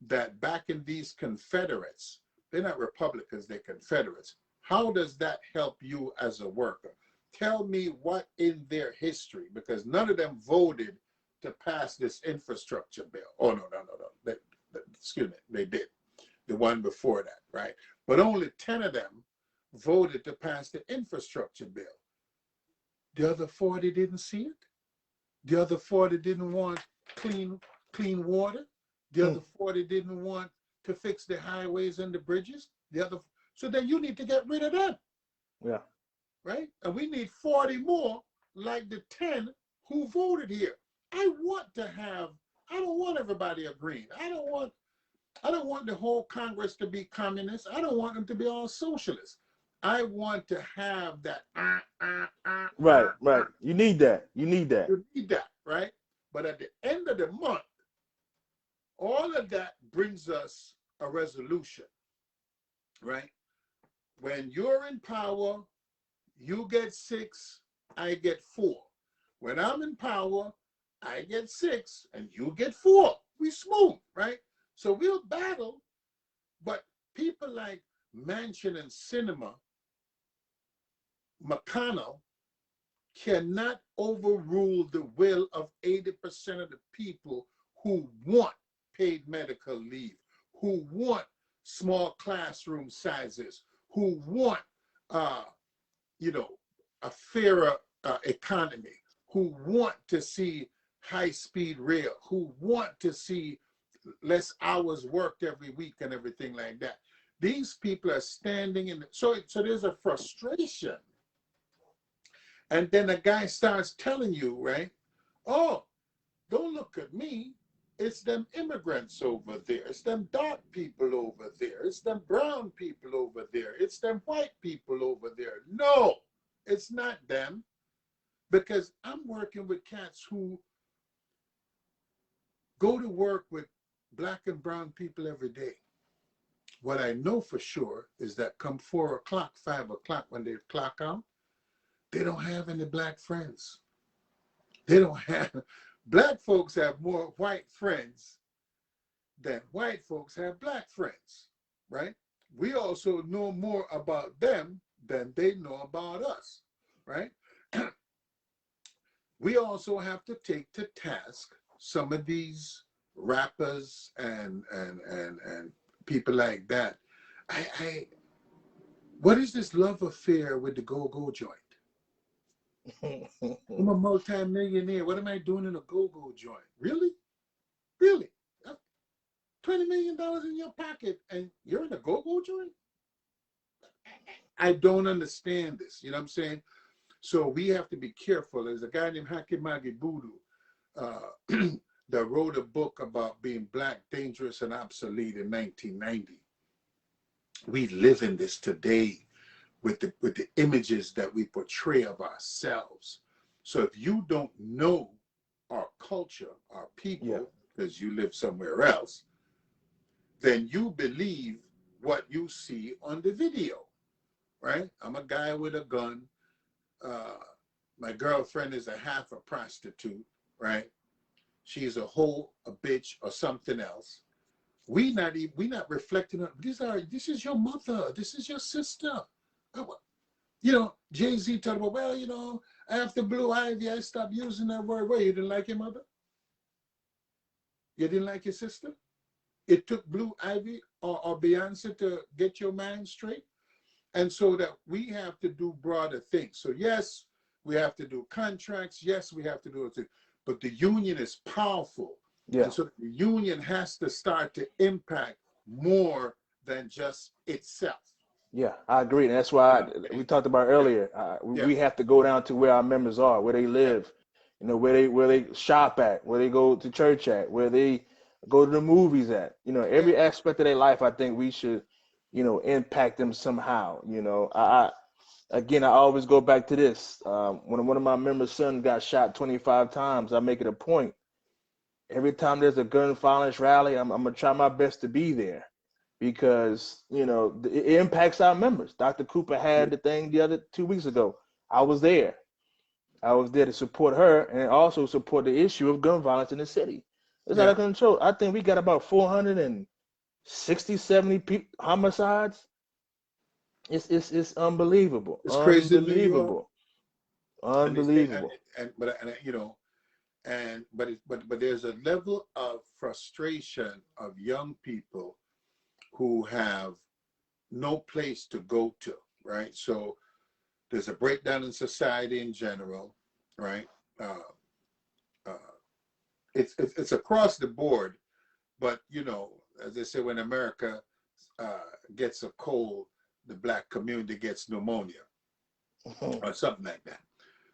B: that back in these Confederates, they're not Republicans, they're Confederates. How does that help you as a worker? Tell me what in their history, because none of them voted to pass this infrastructure bill. Oh, no. Excuse me, they did. The one before that, right? But only 10 of them voted to pass the infrastructure bill. The other 40 didn't see it. The other 40 didn't want clean water. The other 40 didn't want to fix the highways and the bridges. So then you need to get rid of them.
A: Yeah.
B: Right? And we need 40 more like the 10 who voted here. I don't want everybody agreeing. I don't want the whole Congress to be communist. I don't want them to be all socialists. I want to have that.
A: Right. You need that. You need that,
B: right? But at the end of the month, all of that brings us a resolution, right? When you're in power, you get 6, I get 4. When I'm in power, I get 6 and you get 4. We smooth, right? So we'll battle, but people like Manchin and Sinema, McConnell, cannot overrule the will of 80% of the people who want paid medical leave, who want small classroom sizes, who want, a fairer economy, who want to see high-speed rail, who want to see less hours worked every week and everything like that. These people are standing in, so there's a frustration. And then a guy starts telling you, right? Oh, don't look at me. It's them immigrants over there. It's them dark people over there. It's them brown people over there. It's them white people over there. No, it's not them. Because I'm working with cats who go to work with black and brown people every day. What I know for sure is that come 4 o'clock, 5 o'clock, when they clock out, they don't have any black friends. Black folks have more white friends than white folks have black friends, right? We also know more about them than they know about us, right? We also have to take to task some of these rappers and people like that. What is this love affair with the go-go joint? I'm a multi-millionaire. What am I doing in a go-go joint? Really? Really? $20 million in your pocket and you're in a go-go joint? I don't understand this. You know what I'm saying? So we have to be careful. There's a guy named Hakimagi Budu that wrote a book about being black, dangerous, and obsolete in 1990. We live in this today with the images that we portray of ourselves. So if you don't know our culture, our people, because you live somewhere else, then you believe what you see on the video, right? I'm a guy with a gun. My girlfriend is a half a prostitute, right? She's a hoe, a bitch, or something else. We not reflecting on this is your mother, this is your sister. You know, Jay-Z talked about, well, you know, After Blue Ivy, I stopped using that word. What, you didn't like your mother? You didn't like your sister? It took Blue Ivy or Beyonce to get your mind straight. And so that we have to do broader things. So yes, we have to do contracts. Yes, we have to do it. But the union is powerful.
A: Yeah.
B: And so the union has to start to impact more than just itself.
A: Yeah, I agree. And that's why we talked about
B: Yeah,
A: earlier.
B: yeah,
A: We have to go down to where our members are, where they
B: yeah,
A: live, where they shop at, where they go to church at, where they go to the movies at.
B: yeah,
A: Every aspect of their life, I think we should, impact them somehow. Again, I always go back to this. When one of my members' sons got shot 25 times, I make it a point. Every time there's a gun violence rally, I'm gonna try my best to be there because it impacts our members. Dr. Cooper
B: yeah,
A: had the thing the other 2 weeks ago. I was there. I was there to support her and also support the issue of gun violence in the city. It's out
B: yeah.
A: of control. I think we got about 460, 70 homicides. It's unbelievable,
B: It's crazy in New York.
A: unbelievable,
B: And they,
A: unbelievable.
B: but there's a level of frustration of young people who have no place to go to, right? So there's a breakdown in society in general, right? Uh, uh, it's across the board, but as they say, when America gets a cold, the black community gets pneumonia or something like that.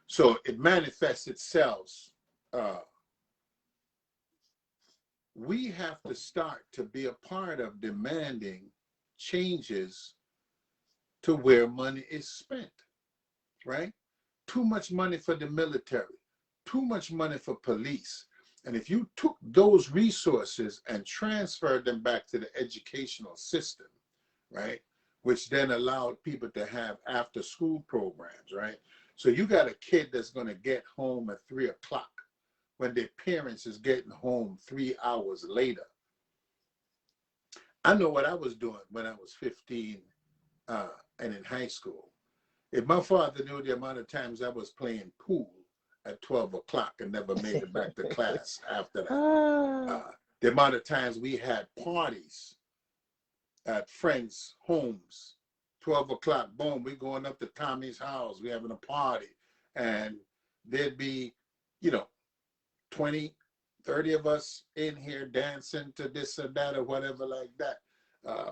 B: So it manifests itself. Uh, we have to start to be a part of demanding changes to where money is spent, right? Too much money for the military, too much money for police. And if you took those resources and transferred them back to the educational system, right, which then allowed people to have after school programs, right? So you got a kid that's going to get home at 3 o'clock when their parents is getting home 3 hours later. I know what I was doing when I was 15 and in high school. If my father knew the amount of times I was playing pool at 12 o'clock and never made it back to class after that, the amount of times we had parties at friends' homes, 12 o'clock, boom, we going up to Tommy's house, we having a party, and there'd be, 20, 30 of us in here dancing to this or that or whatever like that.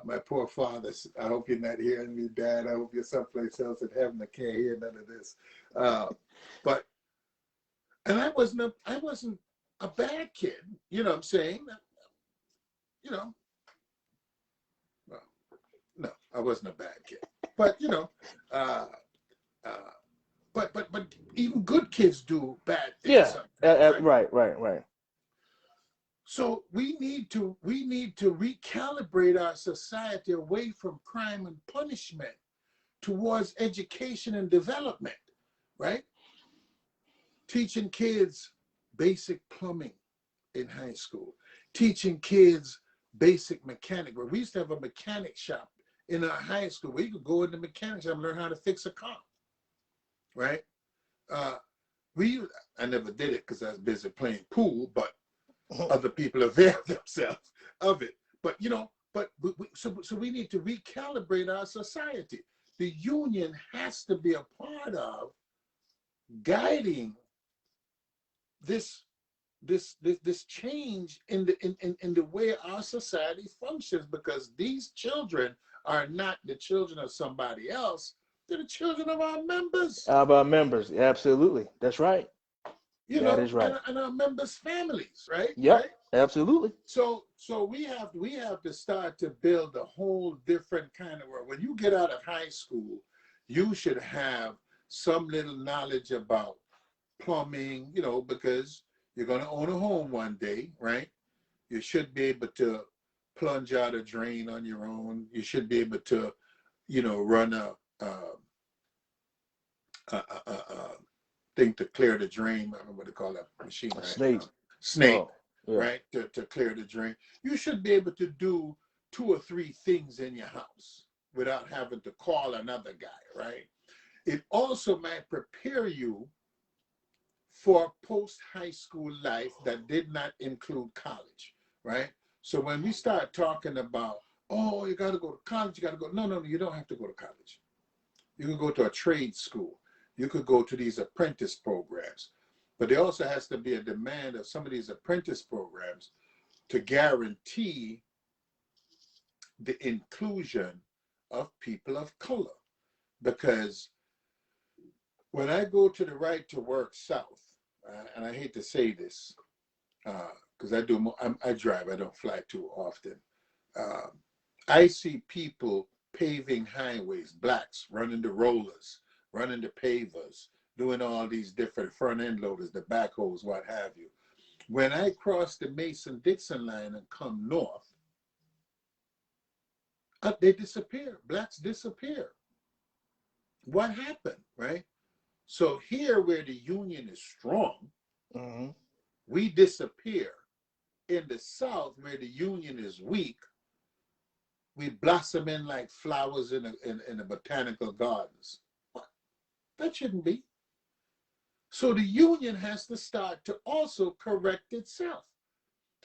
B: My poor father, I hope you're not hearing me, Dad. I hope you're someplace else in heaven. I can't hear none of this. And I wasn't a bad kid. You know what I'm saying? Well, no, I wasn't a bad kid. But uh, uh, but even good kids do bad things
A: Yeah,
B: sometimes, right?
A: right.
B: So we need to recalibrate our society away from crime and punishment towards education and development, right? Teaching kids basic plumbing in high school, teaching kids basic mechanic. Where we used to have a mechanic shop in our high school where you could go in the mechanic shop and learn how to fix a car, right? Uh, I never did it because I was busy playing pool, but other people avail themselves of it. But so we need to recalibrate our society. The union has to be a part of guiding this change in the way our society functions, because these children are not the children of somebody else. They're the children of our members.
A: Of our members, absolutely. That's right. That is right.
B: And our members' families, right?
A: Yep, absolutely.
B: So we have to start to build a whole different kind of world. When you get out of high school, you should have some little knowledge about plumbing, because you're going to own a home one day, right? You should be able to plunge out a drain on your own. You should be able to, run a thing to clear the drain. I don't know what to call that machine
A: A
B: right
A: snake.
B: now. Snake,
A: Oh, yeah.
B: right? To clear the drain. You should be able to do 2 or 3 things in your house without having to call another guy, right? It also might prepare you for post-high school life that did not include college, right? So when we start talking about, oh, you got to go to college, you got to go. No, you don't have to go to college. You can go to a trade school. You could go to these apprentice programs. But there also has to be a demand of some of these apprentice programs to guarantee the inclusion of people of color. Because when I go to the Right to Work South, and I hate to say this, because I drive, I don't fly too often. I see people paving highways, blacks running the rollers, running the pavers, doing all these different front end loaders, the backhoes, what have you. When I cross the Mason-Dixon line and come north, they disappear. Blacks disappear. What happened, right? So here where the union is strong, we disappear. In the South where the union is weak, we blossom in like flowers in the botanical gardens. What? That shouldn't be. So the union has to start to also correct itself,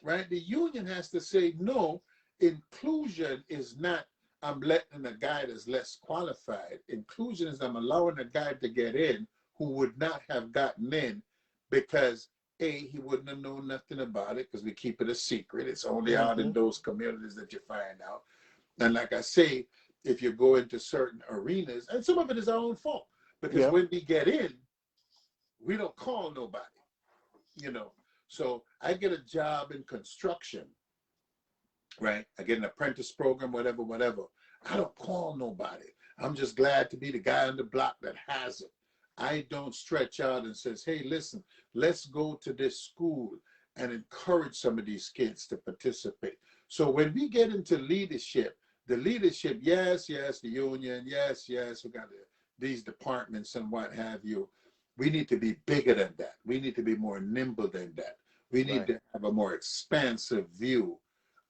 B: right? The union has to say, no, inclusion is not, I'm letting a guy that's less qualified. Inclusion is I'm allowing a guy to get in who would not have gotten in because he wouldn't have known nothing about it because we keep it a secret. It's only out in those communities that you find out. And like I say, if you go into certain arenas, and some of it is our own fault, because when we get in, we don't call nobody, you know. So I get a job in construction, right? I get an apprentice program, whatever. I don't call nobody. I'm just glad to be the guy on the block that has it. I don't stretch out and says, hey, listen, let's go to this school and encourage some of these kids to participate. So when we get into leadership, the leadership, yes, the union, yes, we got these departments and what have you. We need to be bigger than that. We need to be more nimble than that. We need to have a more expansive view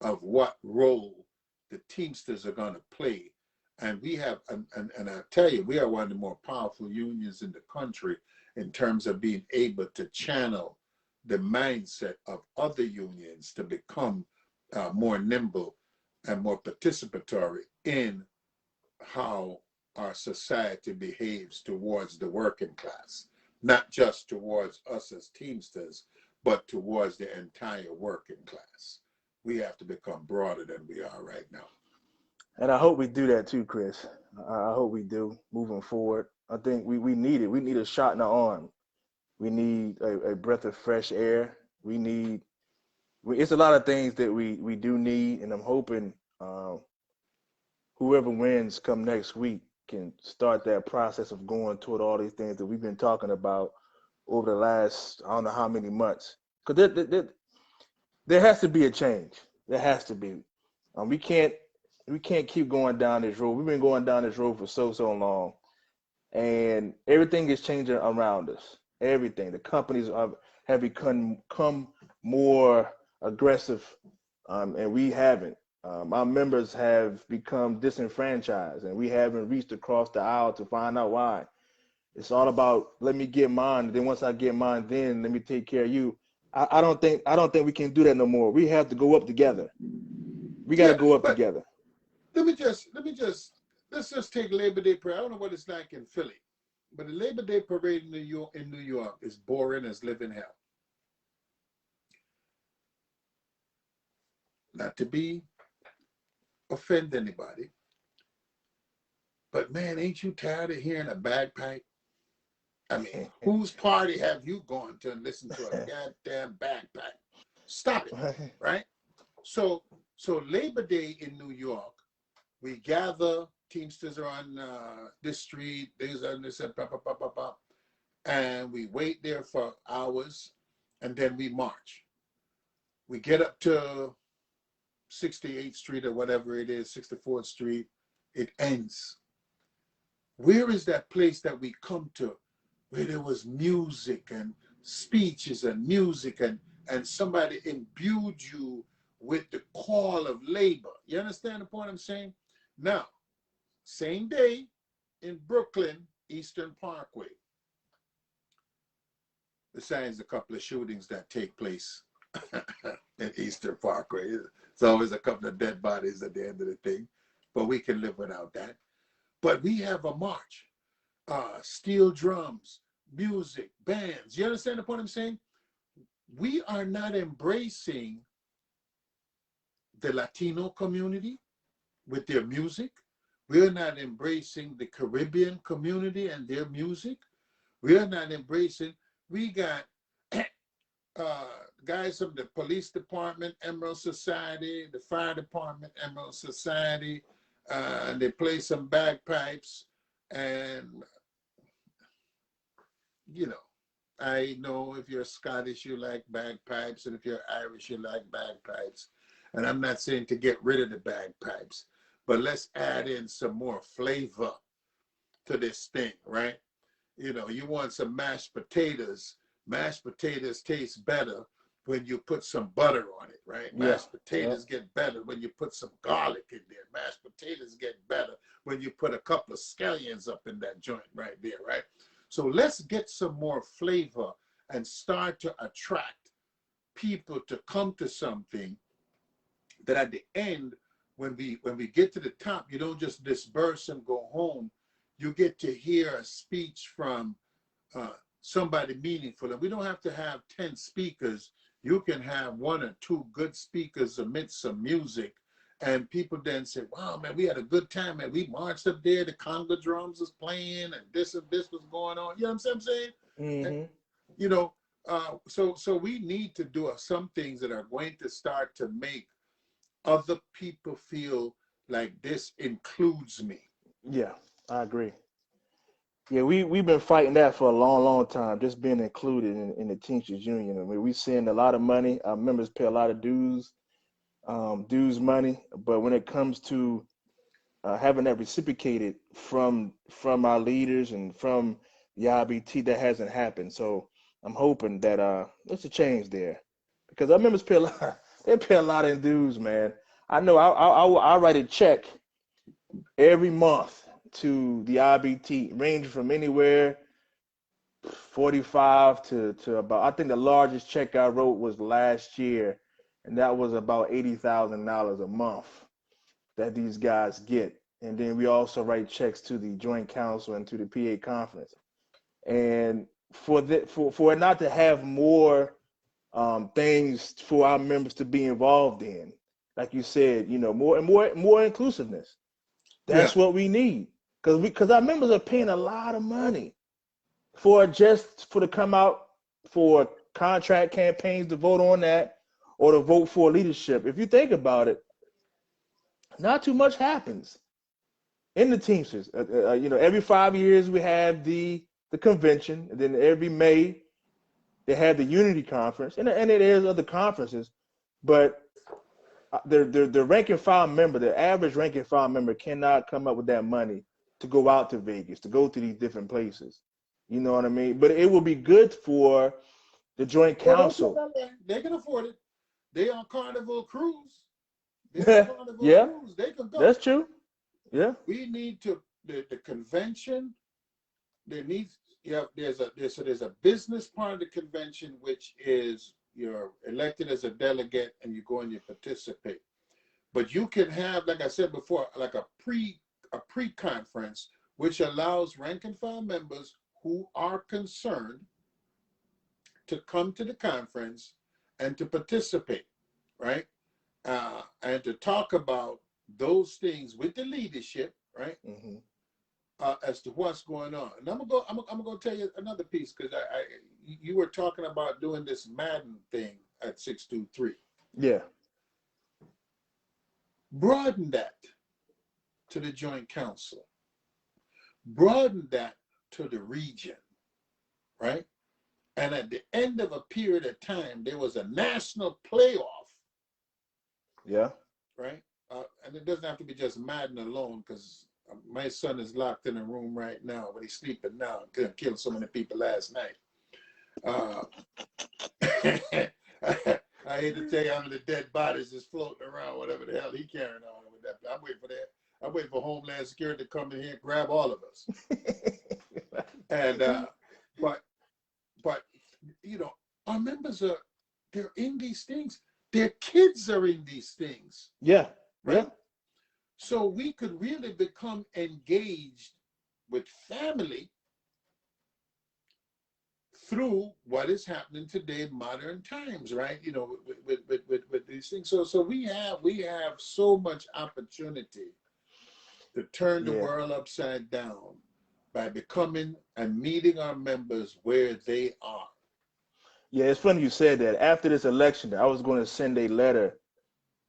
B: of what role the Teamsters are going to play. And we have, and I tell you, we are one of the more powerful unions in the country in terms of being able to channel the mindset of other unions to become more nimble and more participatory in how our society behaves towards the working class, not just towards us as Teamsters, but towards the entire working class. We have to become broader than we are right now.
A: And I hope we do that too, Chris. I hope we do moving forward. I think we need it. We need a shot in the arm. We need a breath of fresh air. It's a lot of things that we do need, and I'm hoping whoever wins come next week can start that process of going toward all these things that we've been talking about over the last, I don't know how many months. Because there has to be a change. There has to be. We can't keep going down this road. We've been going down this road for so long, and everything is changing around us. Everything. The companies have become more aggressive, and we haven't. Our members have become disenfranchised, and we haven't reached across the aisle to find out why. It's all about let me get mine, and then once I get mine, then let me take care of you. I don't think we can do that no more. We have to go up together. We got to go up together.
B: Let's just take Labor Day parade. I don't know what it's like in Philly, but the Labor Day parade in New York is boring as living hell. Not to offend anybody, but man, ain't you tired of hearing a bagpipe? I mean, whose party have you gone to and listened to a goddamn bagpipe? Stop it, right? So Labor Day in New York, we gather. Teamsters are on this street. There's on this, and we wait there for hours, and then we march. We get up to 68th Street or whatever it is, 64th Street. It ends. Where is that place that we come to where there was music and speeches and music and somebody imbued you with the call of labor? You understand the point I'm saying? Now, same day in Brooklyn, Eastern Parkway. besides a couple of shootings that take place in Eastern Parkway. It's always a couple of dead bodies at the end of the thing, but we can live without that. But we have a march, steel drums, music, bands. You understand the point I'm saying? We are not embracing the Latino community with their music. We're not embracing the Caribbean community and their music. We're not embracing, we got guys from the police department, Emerald Society, the fire department, Emerald Society, and they play some bagpipes. And, you know, I know if you're Scottish, you like bagpipes, and if you're Irish, you like bagpipes. And I'm not saying to get rid of the bagpipes, but let's add in some more flavor to this thing, right? You know, you want some mashed potatoes. Mashed potatoes taste better when you put some butter on it, right?
A: Yeah.
B: Mashed potatoes get better when you put some garlic in there. Mashed potatoes get better when you put a couple of scallions up in that joint right there, right? So let's get some more flavor and start to attract people to come to something that at the end, when we get to the top, you don't just disperse and go home. You get to hear a speech from somebody meaningful. And we don't have to have 10 speakers. You can have 1 or 2 good speakers amidst some music. And people then say, wow, man, we had a good time, man. We marched up there, the conga drums was playing, and this was going on. You know what I'm saying?
A: Mm-hmm.
B: And, you know, so we need to do some things that are going to start to make other people feel like this includes me.
A: Yeah, I agree. Yeah, we've been fighting that for a long time, just being included in the Teamsters Union. I mean, we send a lot of money. Our members pay a lot of dues money. But when it comes to having that reciprocated from our leaders and from the IBT, that hasn't happened. So I'm hoping that there's a change there, because our members pay a lot. They pay a lot in dues, man. I know I write a check every month to the IBT, ranging from anywhere 45 to about, I think the largest check I wrote was last year, and that was about $80,000 a month that these guys get. And then we also write checks to the Joint Council and to the PA Conference. And for it not to have more things for our members to be involved in, like you said, you know, more inclusiveness.
B: Yeah.
A: That's what we need, because our members are paying a lot of money for to come out for contract campaigns, to vote on that, or to vote for leadership. If you think about it, not too much happens in the Teamsters. You know, every 5 years we have the convention, and then every May they have the Unity Conference, and it is other conferences, but the rank and file member, the average rank and file member, cannot come up with that money to go out to Vegas, to go to these different places. You know what I mean? But it will be good for the Joint Council.
B: They can afford it. They on Carnival Cruise.
A: Yeah,
B: Cruise. They can go.
A: that's true. Yeah.
B: We need to the convention. There needs there's a business part of the convention, which is you're elected as a delegate and you go and you participate. But you can have, like I said before, like a pre-conference, which allows rank and file members who are concerned to come to the conference and to participate, right? And to talk about those things with the leadership, right?
A: Mm-hmm.
B: As to what's going on. And I'm gonna go tell you another piece, because you were talking about doing this Madden thing at 623.
A: Yeah.
B: Broaden that to the Joint Council. Broaden that to the region, right? And at the end of a period of time, there was a national playoff.
A: Yeah.
B: Right? And it doesn't have to be just Madden alone, because my son is locked in a room right now, but he's sleeping now. Couldn't kill so many people last night. I hate to tell you how many dead bodies is floating around, whatever the hell he carrying on with that. I'm waiting for that. I'm waiting for Homeland Security to come in here and grab all of us. And but you know, our members they're in these things. Their kids are in these things,
A: Yeah.
B: right?
A: Yeah.
B: So we could really become engaged with family through what is happening today in modern times, right? You know, with these things. So we have so much opportunity to turn the
A: Yeah.
B: world upside down by becoming and meeting our members where they are.
A: Yeah, it's funny you said that. After this election, I was going to send a letter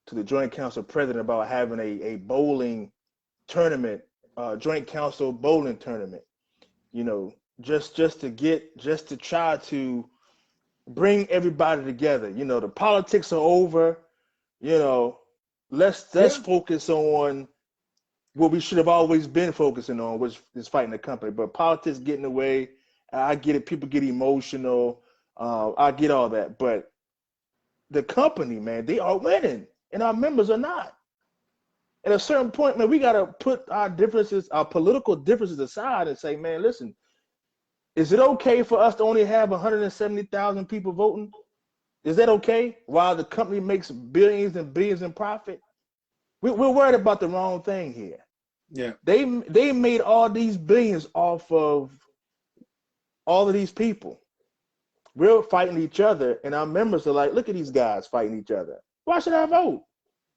A: to the Joint Council President about having a bowling tournament, Joint Council bowling tournament. You know, just to try to bring everybody together. You know, the politics are over. You know, let's
B: Yeah,
A: focus on what we should have always been focusing on, which is fighting the company. But politics get in the way. I get it. People get emotional. I get all that. But the company, man, they are winning, and our members are not. At a certain point, man, we got to put our differences, our political differences aside and say, man, listen, is it okay for us to only have 170,000 people voting? Is that okay? While the company makes billions and billions in profit? We're worried about the wrong thing here.
B: yeah,
A: They made all these billions off of all of these people. We're fighting each other, and our members are like, look at these guys fighting each other. Why should I vote?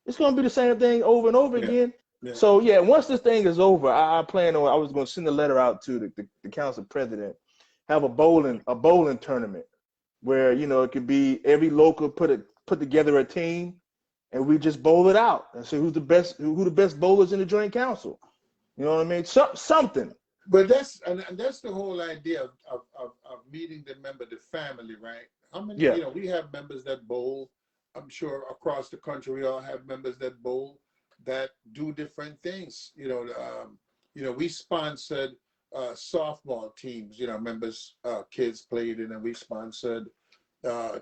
A: It's going to be the same thing over and over
B: yeah,
A: again.
B: yeah.
A: So yeah, once this thing is over, I plan on. I was going to send a letter out to the council president, have a bowling tournament where it could be every local put together a team, and we just bowl it out and see who the best bowlers in the joint council. You know what I mean? Something.
B: But that's the whole idea of meeting the member, the family, right? How many,
A: Yeah.
B: we have members that bowl. I'm sure across the country we all have members that bowl that do different things. We sponsored softball teams. Members, kids played in, and we sponsored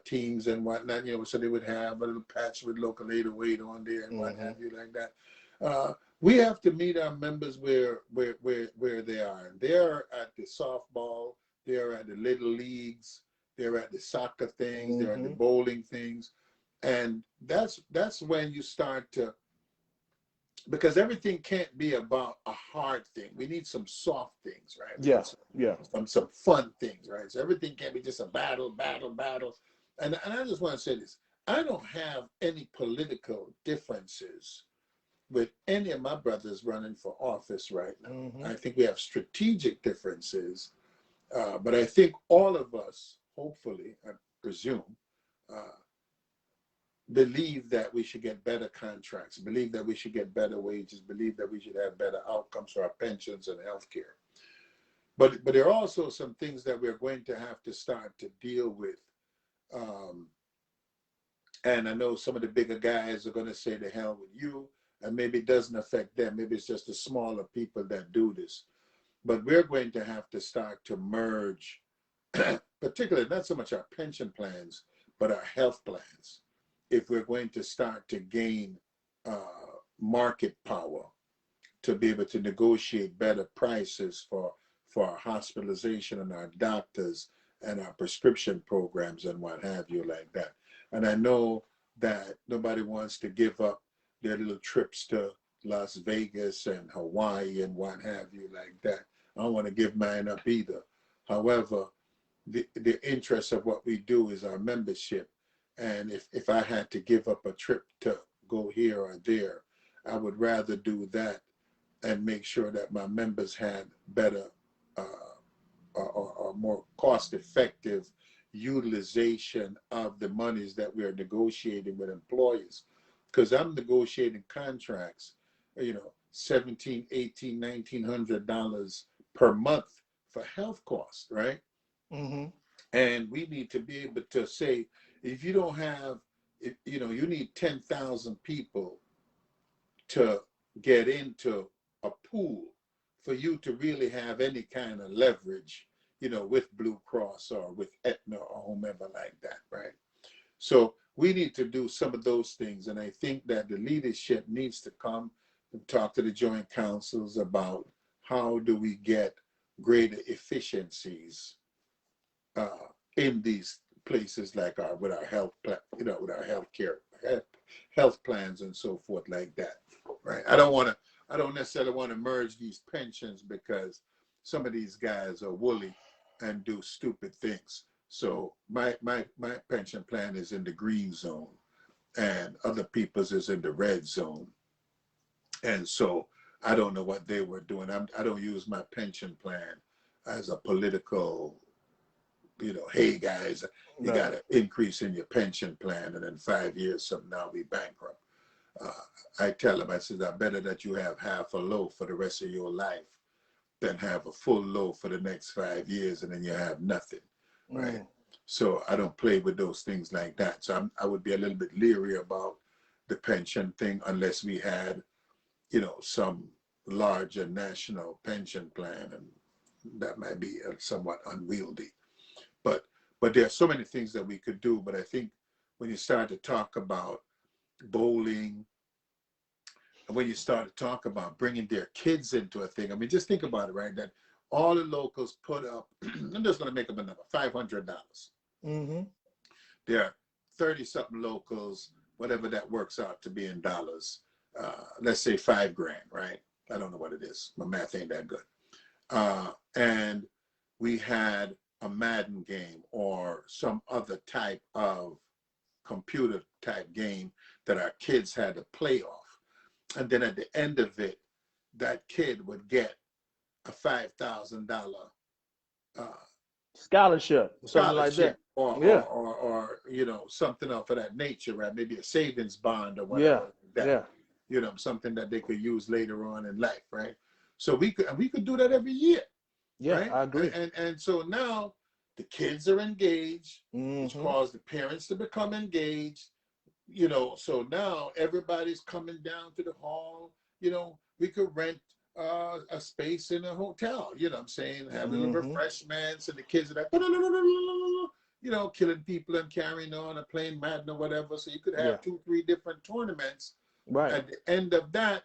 B: teams and whatnot. So they would have a little patch with local 808 on there and what
A: Hmm.
B: have you, like that. We have to meet our members where they are. They're at the softball, they're at the little leagues, they're at the soccer things, they're at the
A: Hmm.
B: bowling things. And that's when you start to, because everything can't be about a hard thing. We need some soft things, right? We
A: Yeah.
B: need
A: Yeah.
B: some fun things, right? So everything can't be just a battle. And I just want to say this. I don't have any political differences with any of my brothers running for office right now.
A: Hmm.
B: I think we have strategic differences, but I think all of us, hopefully, I presume, uh, believe that we should get better contracts, believe that we should get better wages, believe that we should have better outcomes for our pensions and health care. But there are also some things that we're going to have to start to deal with. Um, and I know some of the bigger guys are going to say, the hell with you, and maybe it doesn't affect them. Maybe it's just the smaller people that do this. But we're going to have to start to merge, particularly not so much our pension plans, but our health plans, if we're going to start to gain market power to be able to negotiate better prices for our hospitalization and our doctors and our prescription programs and what have you, like that. And I know that nobody wants to give up their little trips to Las Vegas and Hawaii and what have you, like that. I don't want to give mine up either. However, the interest of what we do is our membership. And if I had to give up a trip to go here or there, I would rather do that and make sure that my members had better uh, or more cost-effective utilization of the monies that we are negotiating with employers. Because I'm negotiating contracts, 17, 18, $1,900 per month for health costs, right?
A: Hmm.
B: And we need to be able to say, if you don't have, you need 10,000 people to get into a pool for you to really have any kind of leverage, with Blue Cross or with Aetna or whomever like that, right? So we need to do some of those things. And I think that the leadership needs to come and talk to the joint councils about how do we get greater efficiencies in these places like with our health plan, with our health plans and so forth like that, right? I don't necessarily want to merge these pensions because some of these guys are woolly and do stupid things. So my pension plan is in the green zone, and other people's is in the red zone. And so I don't know what they were doing. I don't use my pension plan as a political, hey guys, you got to increase in your pension plan, and then 5 years from now we bankrupt. I tell them, I said, I better that you have half a loaf for the rest of your life than have a full loaf for the next 5 years and then you have nothing, right? So I don't play with those things like that. So I would be a little bit leery about the pension thing unless we had, some larger national pension plan, and that might be somewhat unwieldy. But there are so many things that we could do. But I think when you start to talk about bowling, and when you start to talk about bringing their kids into a thing, I mean, just think about it, right? That all the locals put up, I'm just going to make up a number, $500. There are 30-something locals, whatever that works out to be in dollars. Let's say $5 grand, right? I don't know what it is. My math ain't that good. And we had a Madden game or some other type of computer type game that our kids had to play off. And then at the end of it, that kid would get a $5,000
A: scholarship, something like that.
B: Or something of that nature, right? Maybe a savings bond or whatever. Something that they could use later on in life, right? So we could do that every year.
A: Yeah,
B: right?
A: I agree.
B: And so now the kids are engaged, which caused the parents to become engaged. So now everybody's coming down to the hall. We could rent a space in a hotel, what I'm saying, have a little refreshments, and the kids are like, killing people and carrying on and playing Madden or whatever. So you could have 2-3 different tournaments.
A: Right.
B: At the end of that,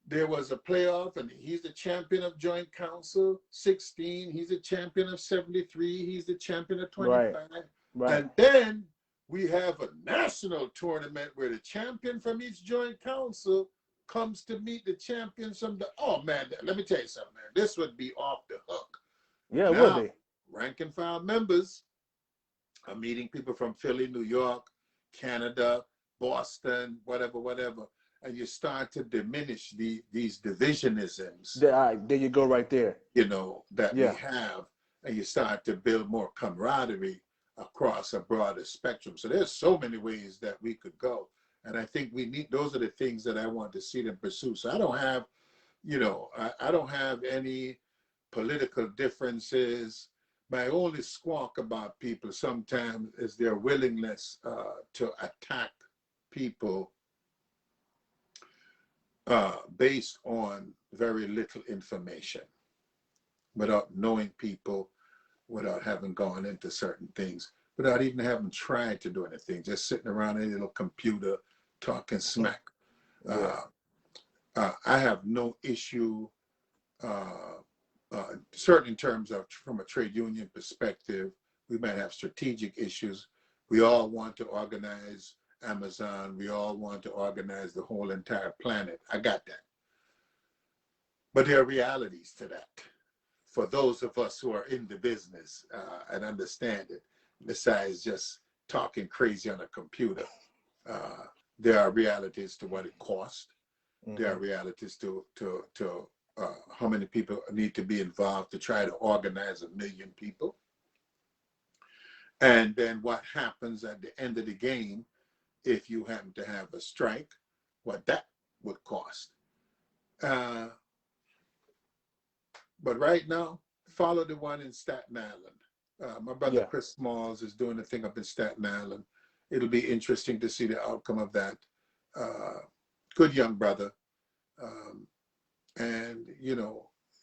B: there was a playoff, and he's the champion of joint council 16. He's the champion of 73. He's the champion of 25.
A: Right.
B: And then we have a national tournament where the champion from each joint council comes to meet the champions from the, oh man, let me tell you something, man. This would be off the hook.
A: Yeah, it would be.
B: Rank and file members are meeting people from Philly, New York, Canada, Boston, whatever. And you start to diminish these divisionisms.
A: There you go right there.
B: That we have, and you start to build more camaraderie across a broader spectrum. So there's so many ways that we could go. And I think those are the things that I want to see them pursue. So I don't have, I don't have any political differences. My only squawk about people sometimes is their willingness to attack people based on very little information, without knowing people, without having gone into certain things, without even having tried to do anything, just sitting around a little computer talking smack. I have no issue, certainly in terms of from a trade union perspective. We might have strategic issues. We all want to organize Amazon. We all want to organize the whole entire planet. I got that. But there are realities to that. For those of us who are in the business and understand it, besides just talking crazy on a computer, there are realities to what it costs. There are realities to how many people need to be involved to try to organize 1 million people. And then what happens at the end of the game if you happen to have a strike, what that would cost. But right now, follow the one in Staten Island. My brother Chris Smalls is doing a thing up in Staten Island. It'll be interesting to see the outcome of that. Good young brother. And,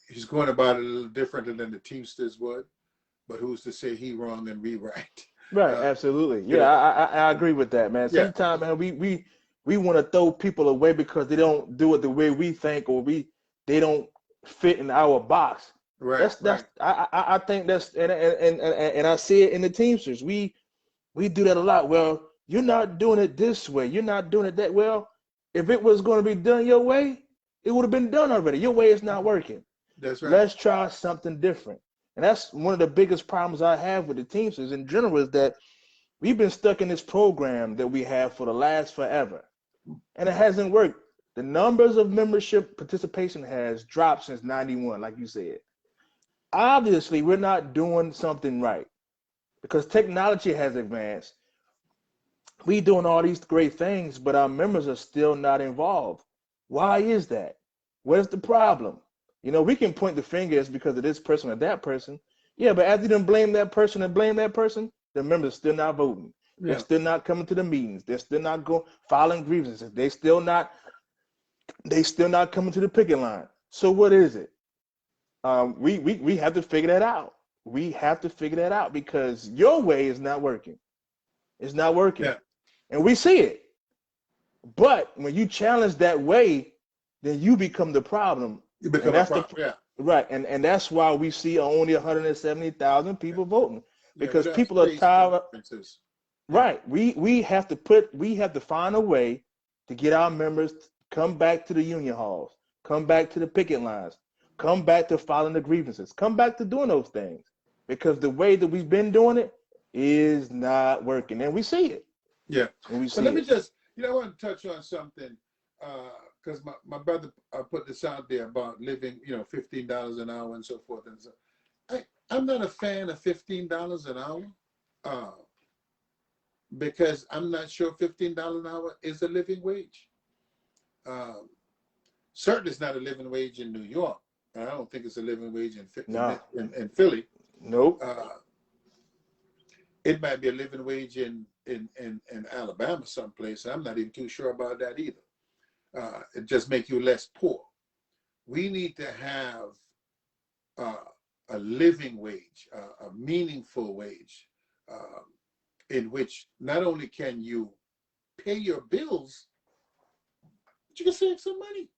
B: he's going about it a little differently than the Teamsters would, but who's to say he wrong and we right?
A: Right, absolutely. Yeah, I agree with that, man. Sometimes, man, we want to throw people away because they don't do it the way we think, or they don't fit in our box.
B: Right, right.
A: I think that's and I see it in the Teamsters. We do that a lot. Well, you're not doing it this way. You're not doing it that well. If it was going to be done your way, it would have been done already. Your way is not working.
B: That's right.
A: Let's try something different. And that's one of the biggest problems I have with the Teamsters in general is that we've been stuck in this program that we have for the last forever, and it hasn't worked. The numbers of membership participation has dropped since 91, like you said. Obviously, we're not doing something right because technology has advanced. We doing all these great things, but our members are still not involved. Why is that? Where's the problem? We can point the fingers because of this person or that person. Yeah, but after you done blame that person and blame that person, the members are still not voting. They're
B: Yeah.
A: still not coming to the meetings. They're still not going filing grievances. They still not coming to the picket line. So what is it? We have to figure that out. We have to figure that out because your way is not working. It's not working.
B: Yeah.
A: And we see it. But when you challenge that way, then you become the problem.
B: You
A: And
B: become a
A: that's the
B: problem. Yeah.
A: right. And that's why we see only 170,000 people voting.
B: Yeah. We
A: Because
B: have
A: people are
B: space
A: tired of,
B: differences. Yeah.
A: right. We have to find a way to get our members to come back to the union halls, come back to the picket lines, come back to filing the grievances, come back to doing those things. Because the way that we've been doing it is not working. And we see it.
B: Yeah.
A: And we
B: But
A: see
B: let me
A: it.
B: just, I want to touch on something because my brother put this out there about living, $15 an hour and so forth. And so I'm not a fan of $15 an hour because I'm not sure $15 an hour is a living wage. Certainly, it's not a living wage in New York. And I don't think it's a living wage
A: No.
B: in Philly.
A: Nope.
B: It might be a living wage in Alabama someplace. I'm not even too sure about that either. It just make you less poor. We need to have a living wage, a meaningful wage, in which not only can you pay your bills, but you can save some money,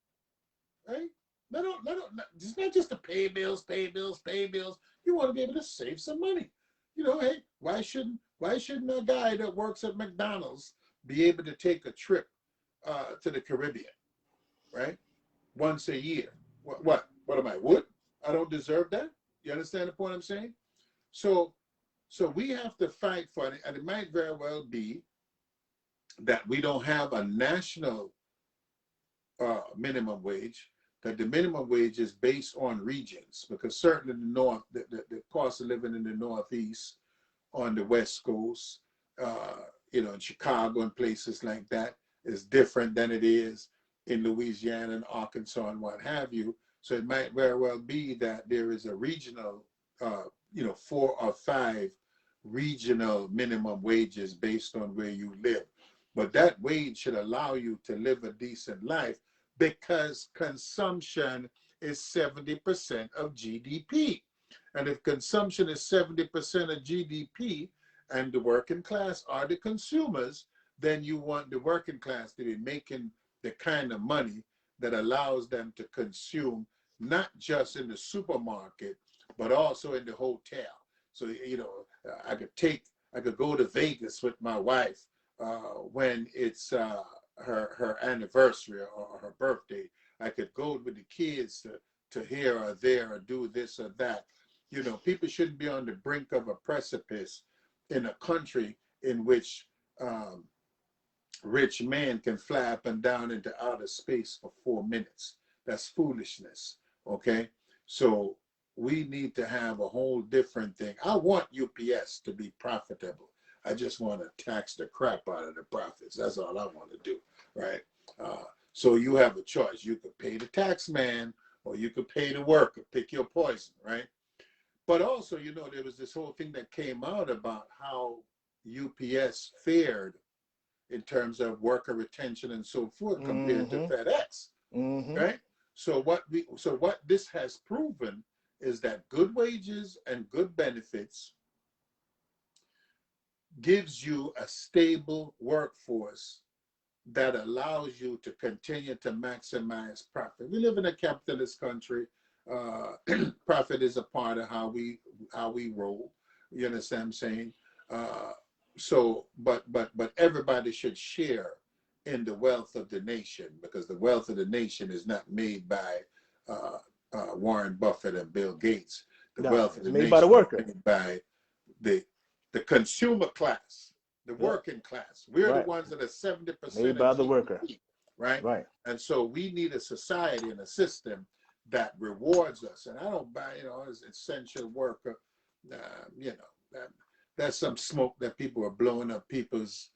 B: right? It's not just to pay bills, pay bills, pay bills. You want to be able to save some money. Hey, why shouldn't a guy that works at McDonald's be able to take a trip to the Caribbean, right? Once a year. What am I, wood? I don't deserve that? You understand the point I'm saying? So we have to fight for it, and it might very well be that we don't have a national minimum wage, that the minimum wage is based on regions, because certainly the North, the cost of living in the Northeast, on the West Coast, in Chicago and places like that is different than it is in Louisiana and Arkansas and what have you. So it might very well be that there is a regional, 4 or 5 regional minimum wages based on where you live. But that wage should allow you to live a decent life because consumption is 70% of GDP. And if consumption is 70% of GDP and the working class are the consumers, then you want the working class to be making the kind of money that allows them to consume, not just in the supermarket, but also in the hotel. So, I could go to Vegas with my wife when it's her anniversary or her birthday. I could go with the kids to here or there or do this or that. People shouldn't be on the brink of a precipice in a country in which rich men can fly up and down into outer space for 4 minutes. That's foolishness, okay? So we need to have a whole different thing. I want UPS to be profitable. I just want to tax the crap out of the profits. That's all I want to do, right? So you have a choice. You could pay the tax man or you could pay the worker. Pick your poison, right? But also, there was this whole thing that came out about how UPS fared in terms of worker retention and so forth compared to FedEx, right? So what this has proven is that good wages and good benefits gives you a stable workforce that allows you to continue to maximize profit. We live in a capitalist country. Profit is a part of how we roll. You understand what I'm saying? So, but everybody should share in the wealth of the nation, because the wealth of the nation is not made by Warren Buffett and Bill Gates. The wealth of the
A: made
B: nation
A: by the worker,
B: is made by the consumer class, the working class. We're the ones that are 70%
A: made by the worker,
B: right? And so we need a society and a system that rewards us. And I don't buy, as essential worker, that's some smoke that people are blowing up people's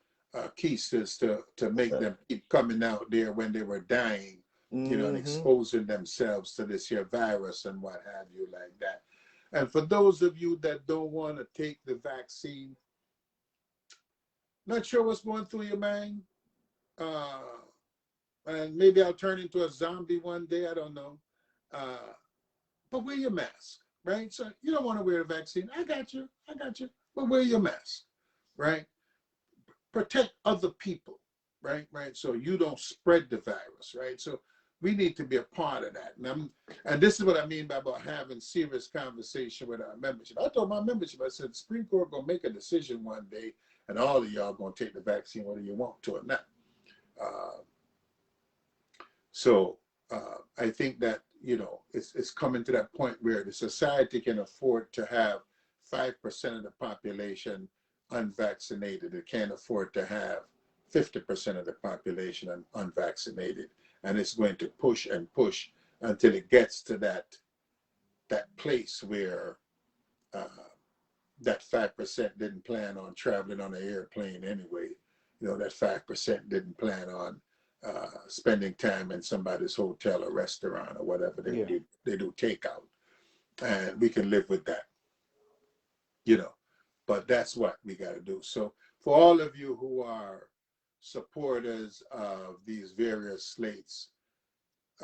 B: keisters to make them keep coming out there when they were dying, and exposing themselves to this here virus and what have you like that. And for those of you that don't want to take the vaccine, not sure what's going through your mind, and maybe I'll turn into a zombie one day, I don't know. But wear your mask, right? So you don't want to wear a vaccine. I got you. But wear your mask, right? Protect other people, right? So you don't spread the virus, right? So we need to be a part of that. And this is what I mean by about having serious conversation with our membership. I told my membership, I said, the Supreme Court gonna make a decision one day, and all of y'all gonna take the vaccine whether you want to or not. I think that, it's coming to that point where the society can afford to have 5% of the population unvaccinated. It can't afford to have 50% of the population unvaccinated. And it's going to push and push until it gets to that place where that 5% didn't plan on traveling on an airplane anyway. That 5% didn't plan on spending time in somebody's hotel or restaurant or whatever they do takeout, and we can live with that, but that's what we got to do. So for all of you who are supporters of these various slates,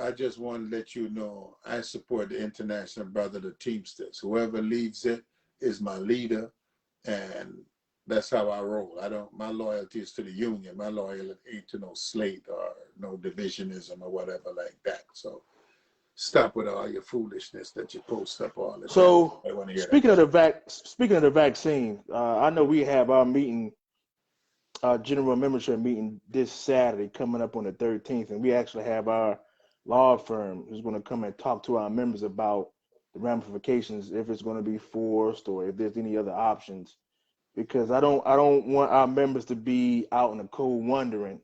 B: I just want to let you know I support the International Brotherhood of Teamsters. Whoever leads it is my leader, and that's how I roll. My loyalty is to the union. My loyalty ain't to no slate or no divisionism or whatever like that. So stop with all your foolishness that you post up all the time.
A: So speaking of the vaccine, I know we have our meeting, our general membership meeting this Saturday coming up on the 13th, and we actually have our law firm who's going to come and talk to our members about the ramifications, if it's going to be forced or if there's any other options. Because I don't want our members to be out in the cold wondering,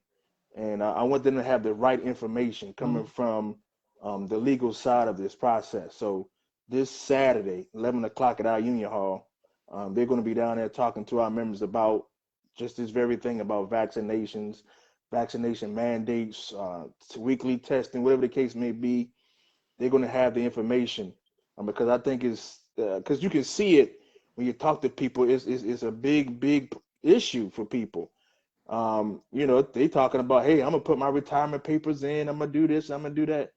A: and I want them to have the right information coming from the legal side of this process. So this Saturday, 11 o'clock at our union hall, they're going to be down there talking to our members about just this very thing about vaccinations, vaccination mandates, weekly testing, whatever the case may be. They're going to have the information because I think it's because you can see it when you talk to people. It's a big issue for people. They talking about, hey, I'm gonna put my retirement papers in. I'm gonna do this. I'm gonna do that.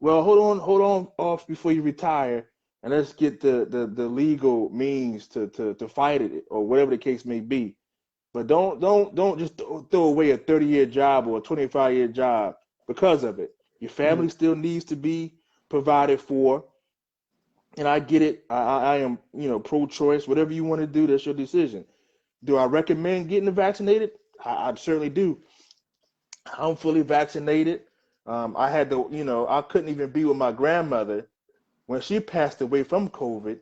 A: Well, hold on off before you retire, and let's get the legal means to fight it or whatever the case may be. But don't just throw away a 30-year job or a 25-year job because of it. Your family still needs to be provided for. And I get it. I am, pro-choice. Whatever you want to do, that's your decision. Do I recommend getting vaccinated? I certainly do. I'm fully vaccinated. I had to, I couldn't even be with my grandmother when she passed away from COVID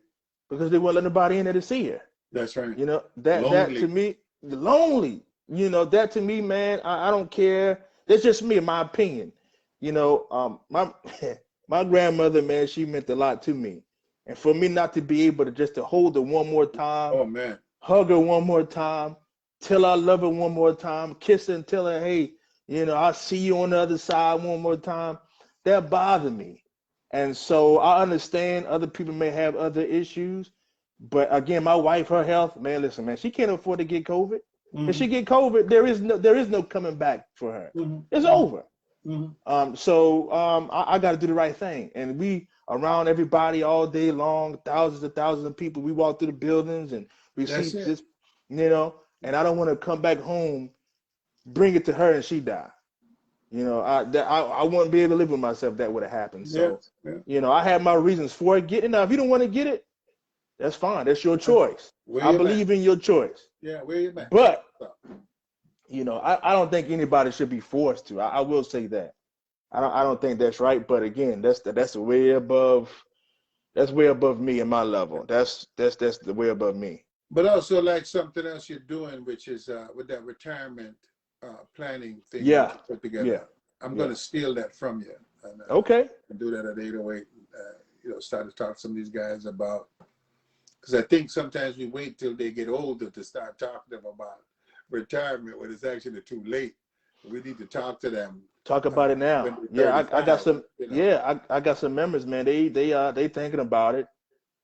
A: because they wouldn't let nobody in there to see her.
B: That's right.
A: That to me, lonely. That to me, man, I don't care. That's just me, in my opinion. My my grandmother, man, she meant a lot to me. And for me not to be able to just to hold her one more time,
B: oh man,
A: hug her one more time, tell her I love her one more time, kiss her and tell her, hey, I'll see you on the other side one more time, that bothered me. And so I understand other people may have other issues, but again, my wife, her health, man, listen, man, she can't afford to get COVID. If she get COVID, there is no coming back for her. It's over. I got to do the right thing. And we around everybody all day long, thousands of people. We walk through the buildings and we see this, and I don't want to come back home, bring it to her and she die. I wouldn't be able to live with myself if that would have happened.
B: Yeah,
A: So,
B: yeah.
A: I had my reasons for it getting. Now, if you don't want to get it, that's fine. That's your choice.
B: Where
A: I
B: you at?
A: believe in your choice.
B: Yeah, where you at?
A: But, I don't think anybody should be forced to. I will say that. I don't think that's right. But again, that's way above. That's way above me and my level. That's the way above me.
B: But also like something else you're doing, which is with that retirement planning thing that
A: Yeah,
B: you put
A: yeah,
B: together. I'm going
A: yeah.
B: to steal that from you
A: Okay.
B: and do that at 808. Start to talk to some of these guys about, because I think sometimes we wait till they get older to start talking to them about retirement when it's actually too late. We need to talk to them
A: Talk about it now.
B: when they're
A: Yeah, I got
B: 35.
A: some. Yeah, I got some members, man. They thinking about it,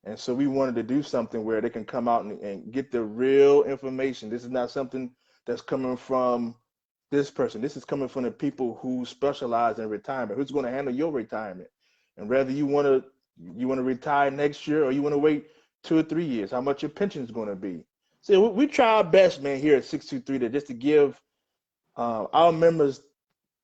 A: and so we wanted to do something where they can come out and get the real information. This is not something that's coming from this person. This is coming from the people who specialize in retirement. Who's going to handle your retirement? And whether you want to retire next year or you want to wait 2 or 3 years, how much your pension is going to be. So we try our best, man, here at 623 to just to give our members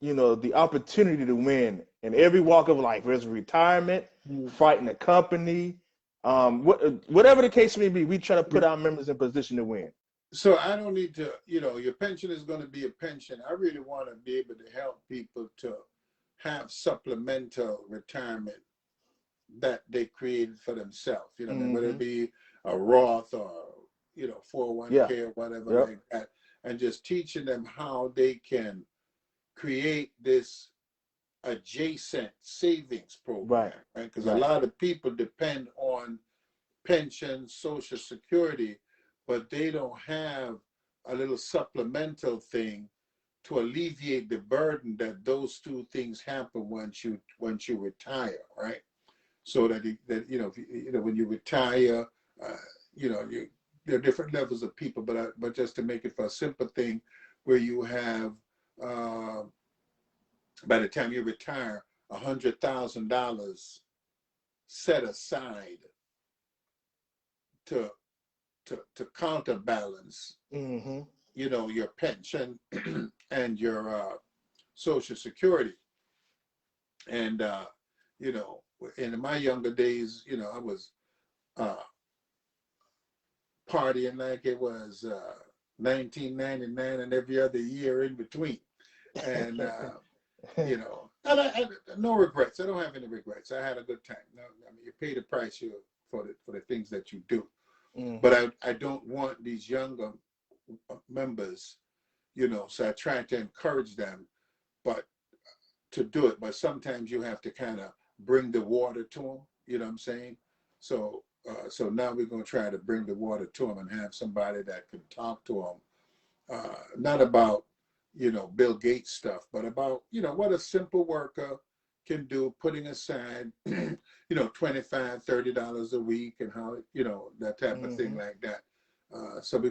A: the opportunity to win in every walk of life, whether it's retirement, fighting a company, whatever the case may be, we try to put our members in position to win.
B: So I don't need to, your pension is going to be a pension. I really want to be able to help people to have supplemental retirement that they created for themselves, whether it be a Roth or,
A: Yeah.
B: 401k or whatever
A: Yep.
B: like that, and just teaching them how they can create this adjacent savings program, right? Because a lot of people depend on pension, Social Security, but they don't have a little supplemental thing to alleviate the burden that those two things happen once you retire, right? So that when you retire, there are different levels of people, but just to make it for a simple thing, where you have by the time you retire, $100,000 set aside to counterbalance, your pension and your Social Security. And in my younger days, I was partying like it was 1999 and every other year in between, and and I no regrets. I don't have any regrets. I had a good time. No, I mean, you pay the price for the things that you do. But I don't want these younger members, so I try to encourage them, but to do it. But sometimes you have to kind of bring the water to them, you know what I'm saying? So now we're going to try to bring the water to them and have somebody that can talk to them, not about, Bill Gates stuff, but about, what a simple worker can do, putting aside, $25, $30 a week, and how, that type of thing like that. So we're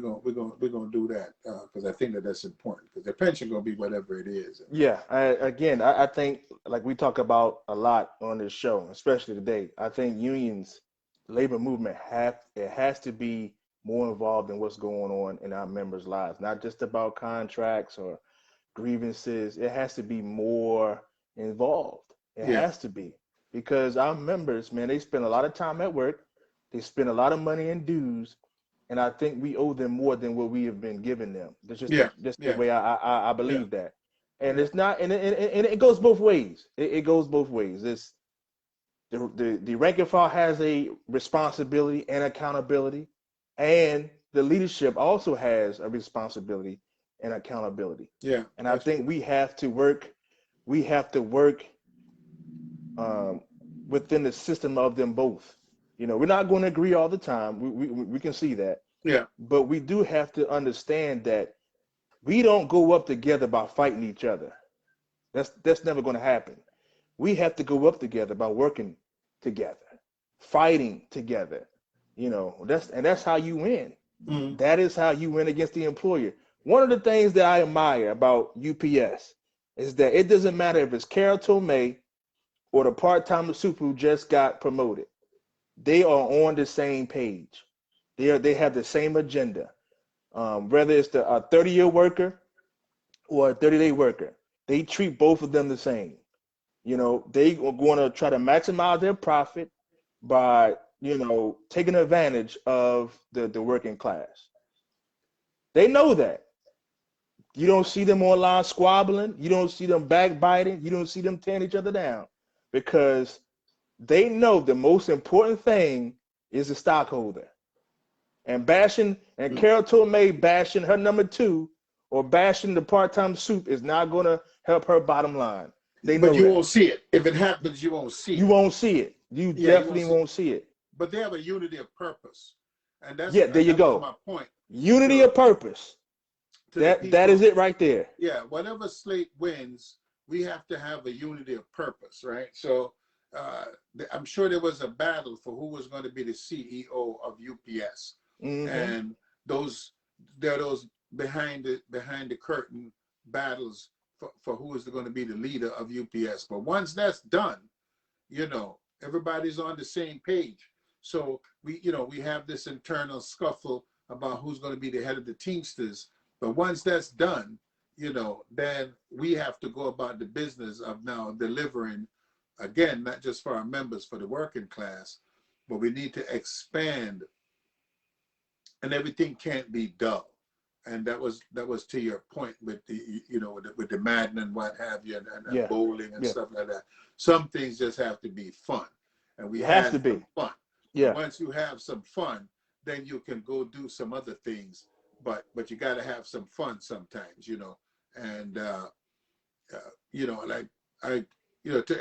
B: gonna do that because I think that's important, because the pension gonna be whatever it is.
A: Yeah, I think, like we talk about a lot on this show, especially today, I think unions, labor movement has to be more involved in what's going on in our members' lives, not just about contracts or grievances. It has to be more involved. It has to be, because our members, man, they spend a lot of time at work, they spend a lot of money in dues, and I think we owe them more than what we have been giving them. That's just the way I believe that. And it's not, and it goes both ways. It goes both ways. It's the rank and file has a responsibility and accountability, and the leadership also has a responsibility and accountability. And I think we have to work. We have to work within the system of them both. We're not going to agree all the time. We can see that. But we do have to understand that we don't go up together by fighting each other. That's never going to happen. We have to go up together by working together, fighting together. That's how you win. That is how you win against the employer. One of the things that I admire about UPS is that it doesn't matter if it's Carol Tomei or the part-time super who just got promoted. They are on the same page. They have the same agenda. Whether it's a 30-year worker or a 30-day worker, they treat both of them the same. You know, they are going to try to maximize their profit by, you know, taking advantage of the working class. They know that. You don't see them online squabbling. You don't see them backbiting. You don't see them tearing each other down because they know the most important thing is the stockholder. And bashing, and Carol told May bashing her number two or bashing the part-time soup is not going to help her bottom line. They
B: But
A: know
B: you
A: that.
B: won't see it. If it happens, you won't see
A: You
B: it.
A: won't see it. You definitely won't see it.
B: But they have a unity of purpose. And that's
A: Yeah, there you
B: that was
A: go.
B: my point.
A: Unity of purpose. That is it right there.
B: Yeah, whatever slate wins, we have to have a unity of purpose, right? So I'm sure there was a battle for who was going to be the CEO of UPS. And there are those behind the curtain battles for who is going to be the leader of UPS. But once that's done, you know, everybody's on the same page. So we have this internal scuffle about who's going to be the head of the Teamsters. But once that's done, you know, then we have to go about the business of now delivering, again, not just for our members, for the working class, but we need to expand, and everything can't be dull. And that was to your point with the, you know, with the Madden and what have you, and bowling and stuff like that. Some things just have to be fun, and we have to be fun. Yeah. And once you have some fun, then you can go do some other things. But you got to have some fun sometimes, you know. And you know, like I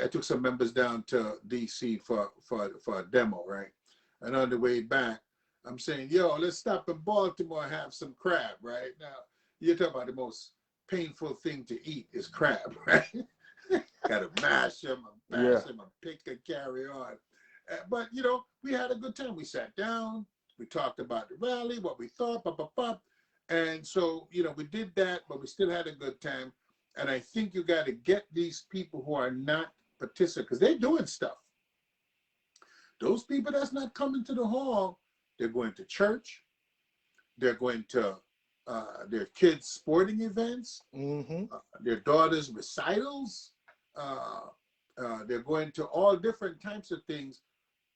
B: took some members down to DC for a demo, right? And on the way back, I'm saying, yo, let's stop in Baltimore and have some crab, right? Now, you're talking about the most painful thing to eat is crab, right? Got to mash them, and pick and carry on. But, you know, we had a good time. We sat down, we talked about the rally, what we thought, and so, you know, we did that, but we still had a good time. And I think you got to get these people who are not participants, because they're doing stuff. Those people that's not coming to the hall, they're going to church. They're going to their kids' sporting events, their daughters' recitals. They're going to all different types of things,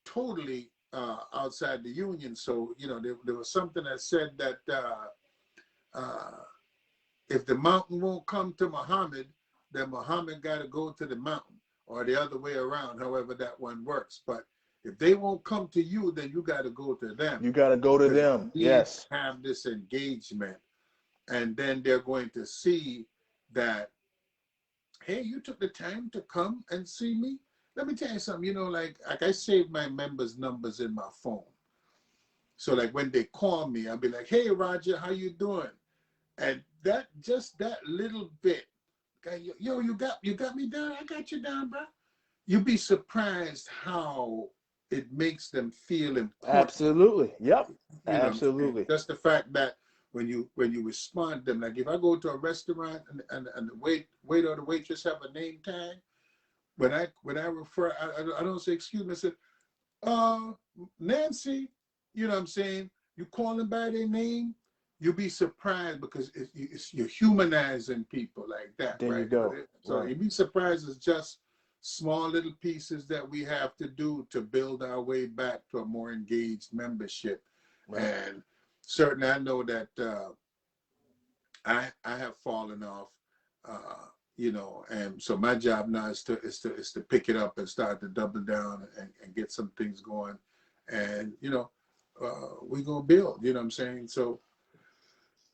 B: totally outside the union. So, you know, there was something that said that if the mountain won't come to Muhammad, then Muhammad got to go to the mountain, or the other way around, however that one works. But if they won't come to you, then you got to go to them.
A: You got to go to them. Yes.
B: Have this engagement. And then they're going to see that, hey, you took the time to come and see me. Let me tell you something, you know, like I saved my members' numbers in my phone. So like when they call me, I'll be like, hey, Roger, how you doing? And that little bit, yo, you got me down. I got you down, bro. You'd be surprised how it makes them feel important.
A: Absolutely. Yep.
B: You know, absolutely. Just the fact that when you respond to them, like if I go to a restaurant and the waiter or the waitress have a name tag, when I refer, I don't say excuse me. I said, Nancy, you know what I'm saying? You call them by their name, you'll be surprised because you're humanizing people like that.
A: There
B: right?
A: You go.
B: So
A: right.
B: You'd be surprised. It's just small little pieces that we have to do to build our way back to a more engaged membership. Right. And certainly I know that I have fallen off, you know, and so my job now is to pick it up and start to double down and get some things going. And, you know, we're going to build, you know what I'm saying? So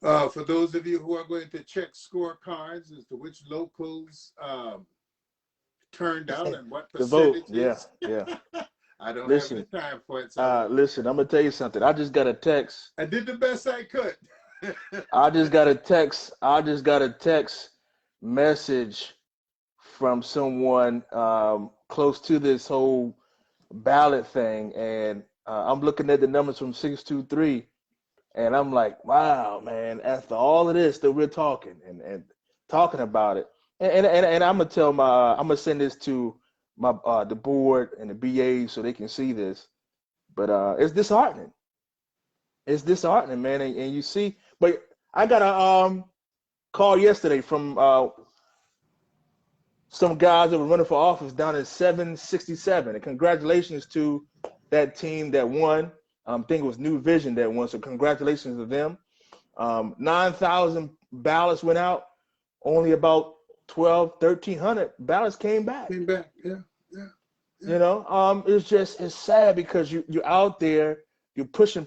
B: for those of you who are going to check scorecards as to which locals turned out and what percentages.
A: Yeah.
B: I don't have the time for it.
A: So listen, I'm gonna tell you something. I just got a text.
B: I did the best I could.
A: I just got a text message from someone close to this whole ballot thing, and I'm looking at the numbers from 623, and I'm like, wow, man! After all of this that we're talking and talking about it. And I'm gonna send this to my the board and the BA so they can see this. But it's disheartening. It's disheartening, man. And you see, but I got a call yesterday from some guys that were running for office down at 767. And congratulations to that team that won. I think it was New Vision that won. So congratulations to them. 9,000 ballots went out. Only about 1,300 ballots came back.
B: Came back, yeah.
A: You know, it's sad because you're out there, you're pushing,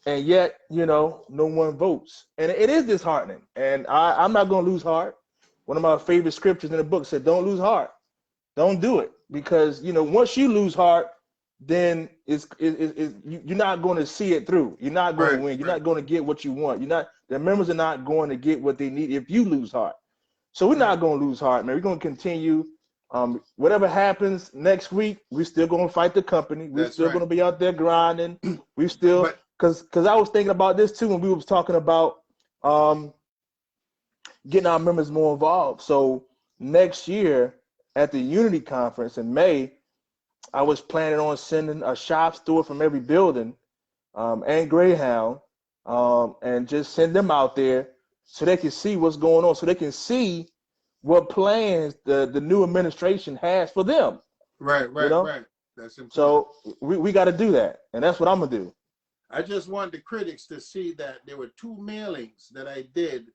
A: and yet, you know, no one votes. And it is disheartening. And I'm not going to lose heart. One of my favorite scriptures in the book said, don't lose heart. Don't do it. Because, you know, once you lose heart, then you're not going to see it through. You're not going to win. You're not going to get what you want. The members are not going to get what they need if you lose heart. So we're not going to lose heart, man. We're going to continue. Whatever happens next week, we're still going to fight the company. We're still going to be out there grinding. We still, because I was thinking about this too when we was talking about getting our members more involved. So next year at the Unity Conference in May, I was planning on sending a shop steward from every building and Greyhound and just send them out there so they can see what's going on, so they can see what plans the new administration has for them.
B: Right. That's important.
A: So we got to do that, and that's what I'm going to do.
B: I just want the critics to see that there were 2 mailings that I did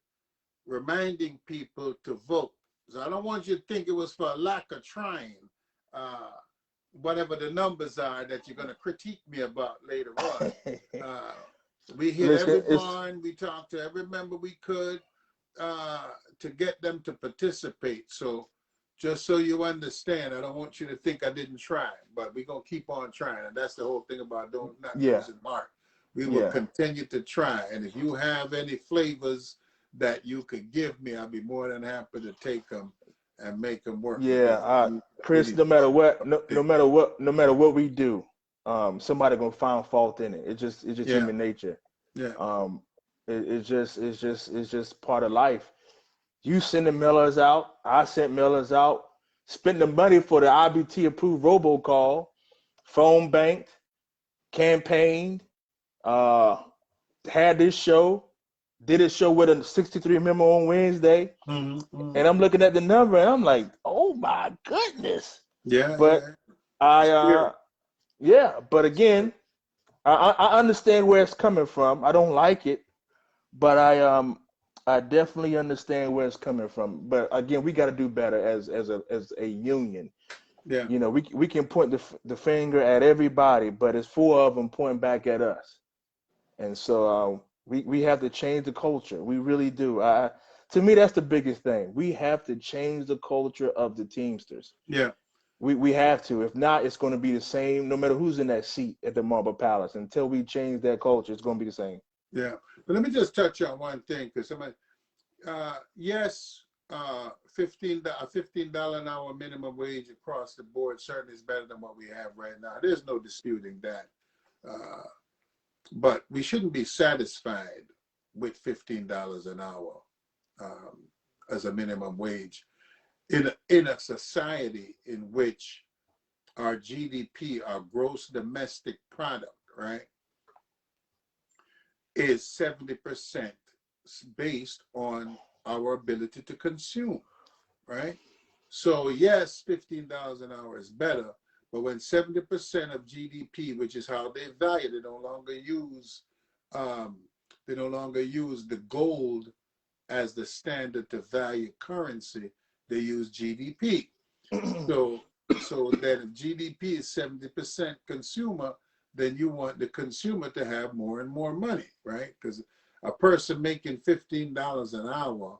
B: reminding people to vote. So I don't want you to think it was for a lack of trying. Whatever the numbers are that you're going to critique me about later on. We hit every barn, we talked to every member we could to get them to participate. So just so you understand, I don't want you to think I didn't try, but we're going to keep on trying. And that's the whole thing about not losing heart. We will continue to try. And if you have any flavors that you could give me, I'll be more than happy to take them and make them work.
A: Chris, no matter what we do, somebody gonna find fault in it. It's just human nature. It's just part of life. You send the mailers out, I sent mailers out, spent the money for the IBT approved robocall, phone banked, campaigned, had this show, did a show with a 63 member on Wednesday, and I'm looking at the number and I'm like, oh my goodness. But but again, I understand where it's coming from. I don't like it, but I definitely understand where it's coming from. But again, we got to do better as a union. You know, we can point the finger at everybody, but it's 4 of them pointing back at us. And so we have to change the culture. We really do. To me, that's the biggest thing. We have to change the culture of the Teamsters. We have to. If not, it's going to be the same no matter who's in that seat at the Marble Palace. Until we change that culture, it's going to be the same.
B: Yeah. But let me just touch on one thing, because somebody, yes, $15 an hour minimum wage across the board certainly is better than what we have right now. There's no disputing that. But we shouldn't be satisfied with $15 an hour as a minimum wage in a society in which our GDP, our gross domestic product, right, is 70% based on our ability to consume, right? So yes, $15 an hour is better, but when 70% of GDP, which is how they value, they no longer use the gold as the standard to value currency. They use GDP. So that if GDP is 70% consumer, then you want the consumer to have more and more money, right? Because a person making $15 an hour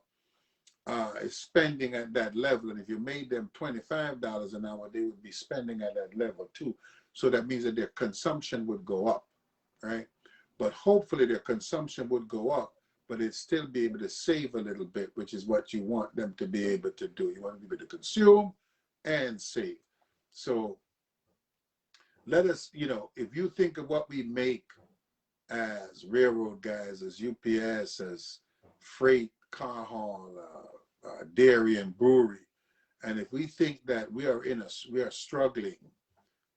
B: is spending at that level. And if you made them $25 an hour, they would be spending at that level too. So that means that their consumption would go up, right? But hopefully their consumption would go up, but they'd still be able to save a little bit, which is what you want them to be able to do. You want them to be able to consume and save. So let us, if you think of what we make as railroad guys, as UPS, as freight, car haul, dairy and brewery, and if we think that we are struggling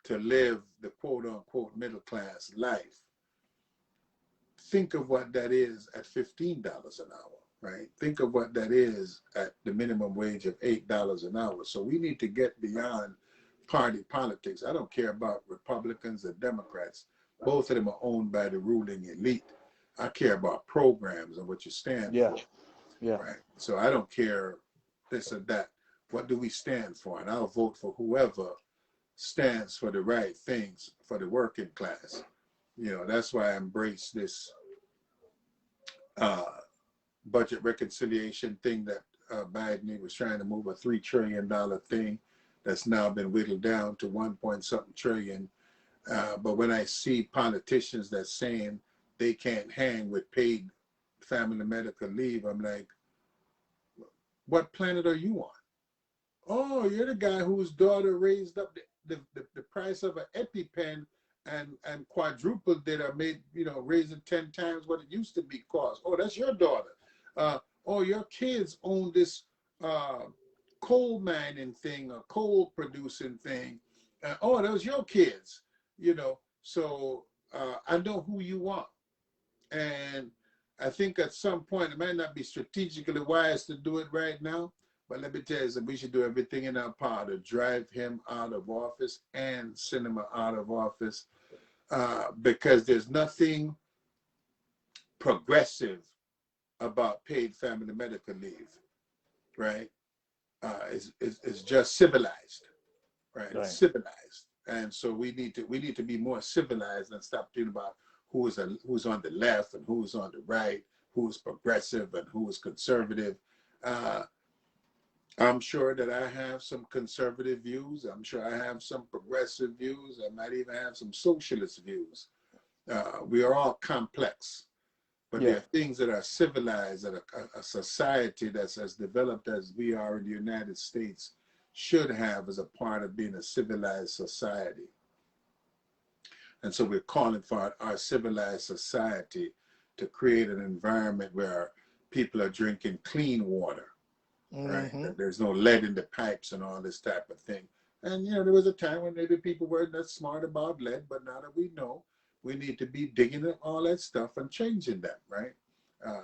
B: to live the quote unquote middle class life, think of what that is at $15 an hour, right? Think of what that is at the minimum wage of $8 an hour. So we need to get beyond party politics. I don't care about Republicans or Democrats. Both of them are owned by the ruling elite. I care about programs and what you stand
A: Yeah.
B: for,
A: Yeah.
B: right? So I don't care this or that. What do we stand for? And I'll vote for whoever stands for the right things for the working class. That's why I embrace this uh, budget reconciliation thing that Biden was trying to move a $3 trillion thing that's now been whittled down to 1 point something trillion. But when I see politicians that's saying they can't hang with paid family medical leave, I'm like, what planet are you on? Oh, you're the guy whose daughter raised up the price of an EpiPen and quadrupled it, or made, raising 10 times what it used to be cost. Oh, that's your daughter. Oh, your kids own this coal mining thing or coal producing thing. Oh, those your kids, So I know who you are. And I think at some point, it might not be strategically wise to do it right now, but let me tell you something, we should do everything in our power to drive him out of office and send him out of office, because there's nothing progressive about paid family medical leave, right? It's just civilized, right? It's
A: Right.
B: civilized. And so we need to be more civilized and stop thinking about who's on the left and who's on the right, who's progressive and who is conservative. Uh, I'm sure that I have some conservative views. I'm sure I have some progressive views. I might even have some socialist views. We are all complex, but there
A: Yeah.
B: are things that are civilized, that a society that's as developed as we are in the United States should have as a part of being a civilized society. And so we're calling for our civilized society to create an environment where people are drinking clean water, right?
A: Mm-hmm.
B: That there's no lead in the pipes and all this type of thing. And there was a time when maybe people weren't that smart about lead, but now that we know, we need to be digging up all that stuff and changing that, right?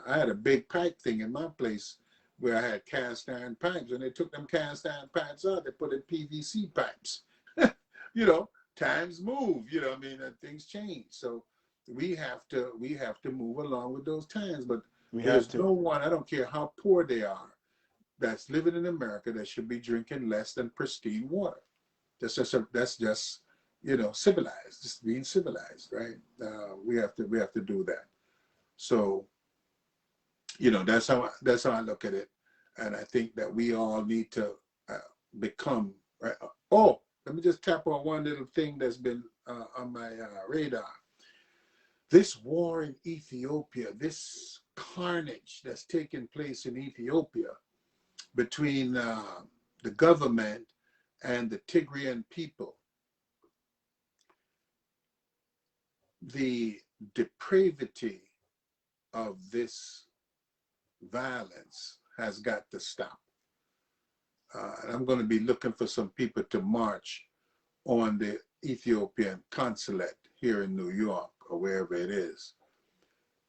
B: I had a big pipe thing in my place where I had cast iron pipes, and they took them cast iron pipes out. They put in PVC pipes. you know, Times move. I mean, things change. So we have to move along with those times. But
A: We have
B: there's
A: to.
B: no one. I don't care how poor they are, that's living in America that should be drinking less than pristine water. That's just civilized, just being civilized, right? We have to do that. So that's how I look at it, and I think that we all need to become right. Oh, let me just tap on one little thing that's been on my radar. This war in Ethiopia, this carnage that's taking place in Ethiopia between the government and the Tigrayan people, the depravity of this violence has got to stop. And I'm going to be looking for some people to march on the Ethiopian consulate here in New York or wherever it is,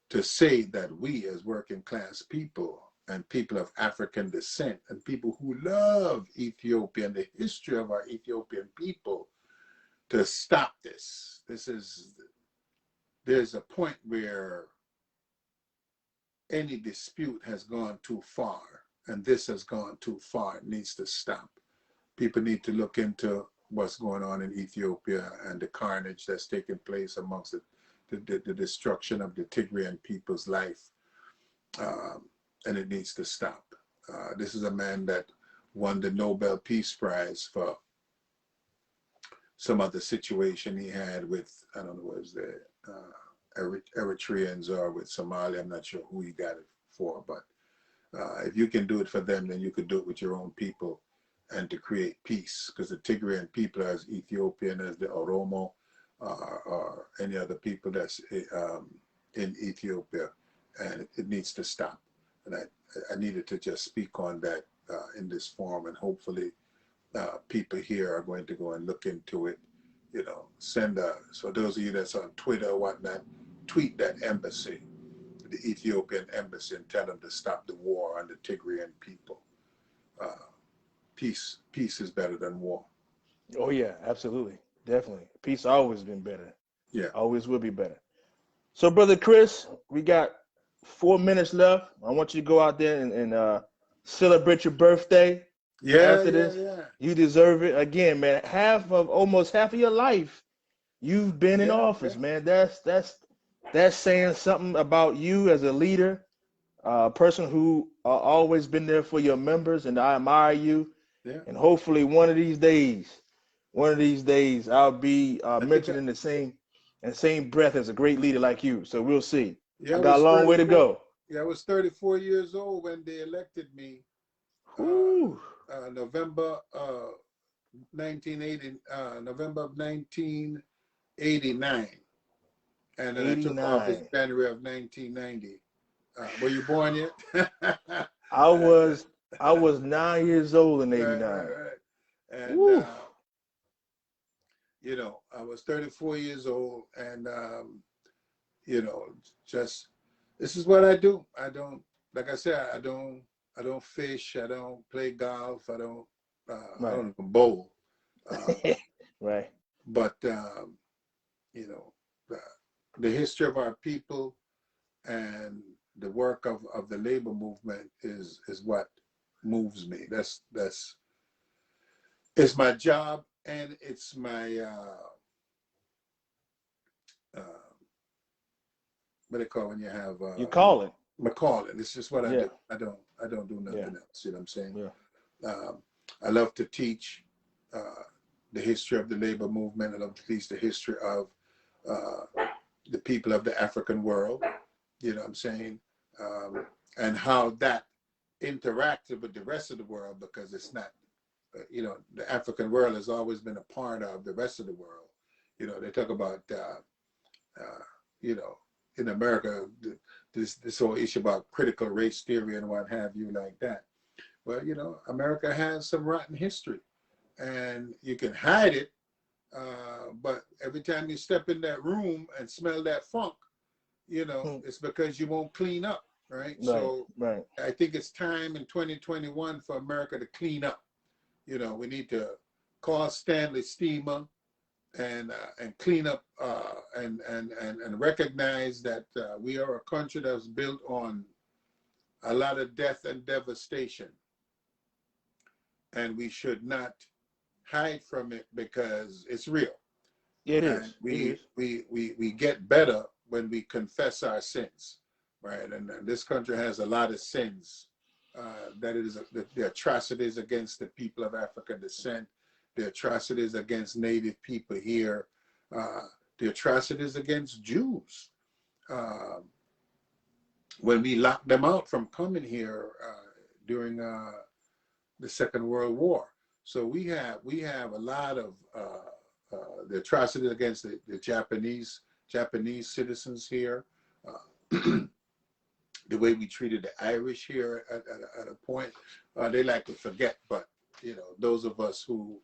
B: to say that we as working class people and people of African descent and people who love Ethiopia and the history of our Ethiopian people, to stop this. There's a point where any dispute has gone too far, and this has gone too far. It needs to stop. People need to look into what's going on in Ethiopia and the carnage that's taking place amongst the destruction of the Tigrayan people's life, and it needs to stop. This is a man that won the Nobel Peace Prize for some other situation he had with, I don't know what was the Eritreans or with Somalia. I'm not sure who he got it for, but if you can do it for them, then you could do it with your own people and to create peace, because the Tigrayan people are as Ethiopian as the Oromo or any other people that's in Ethiopia, and it needs to stop. And I needed to just speak on that in this forum, and hopefully people here are going to go and look into it. So those of you that's on Twitter or whatnot, tweet that embassy. the Ethiopian embassy and tell them to stop the war on the Tigrayan people. Peace is better than war.
A: Oh yeah, absolutely, definitely. Peace always been better.
B: Yeah.
A: Always will be better. So, brother Chris, we got 4 minutes left. I want you to go out there and celebrate your birthday.
B: Yeah,
A: After
B: yeah,
A: this,
B: yeah.
A: you deserve it. Again, man, almost half of your life, you've been in
B: Yeah,
A: office,
B: yeah.
A: man. That's saying something about you as a leader, a person who always been there for your members, and I admire you.
B: Yeah.
A: And hopefully, one of these days, I'll be
B: I think
A: mentioned in the same breath as a great leader like you. So we'll see.
B: yeah,
A: I
B: I
A: got a
B: was
A: long way to
B: 34.
A: go.
B: Yeah, I was 34 years old when they elected me.
A: Whew.
B: November 1980, November of 1989, and then I took office
A: 89.
B: January of 1990. Were you born yet?
A: I
B: And,
A: was I was 9 years old in
B: right,
A: '89.
B: right, right. And
A: Woo.
B: you know, I was 34 years old, and you know, just this is what I do. I don't, like I said, I don't fish. I don't play golf. I
A: Right.
B: don't even bowl. Uh,
A: Right.
B: but you know, the history of our people and the work of the labor movement is what moves me. That's it's my job, and it's my uh, what they call when you have
A: You call it.
B: my calling. It's just what I
A: Yeah.
B: do. I don't do
A: Yeah.
B: nothing else. You know what I'm saying?
A: Yeah.
B: I love to teach the history of the labor movement. I love to teach the history of the people of the African world. You know what I'm saying? And how that interacted with the rest of the world, because it's not, you know, the African world has always been a part of the rest of the world. You know, they talk about, you know, in America, this whole issue about critical race theory and what have you like that. Well, you know, America has some rotten history, and you can hide it, but every time you step in that room and smell that funk, you know, it's because you won't clean up, right?
A: Right.
B: So
A: Right.
B: I think it's time in 2021 for America to clean up. You know, we need to call Stanley Steamer and clean up and recognize that we are a country that's built on a lot of death and devastation, and we should not hide from it because it's real.
A: It
B: And
A: is. It is.
B: we get better when we confess our sins, right? And this country has a lot of sins. That is the atrocities against the people of African descent, the atrocities against Native people here, the atrocities against Jews. When we locked them out from coming here during the Second World War, so we have a lot of the atrocities against the Japanese citizens here, the way we treated the Irish here at a point. They like to forget, but you know, those of us who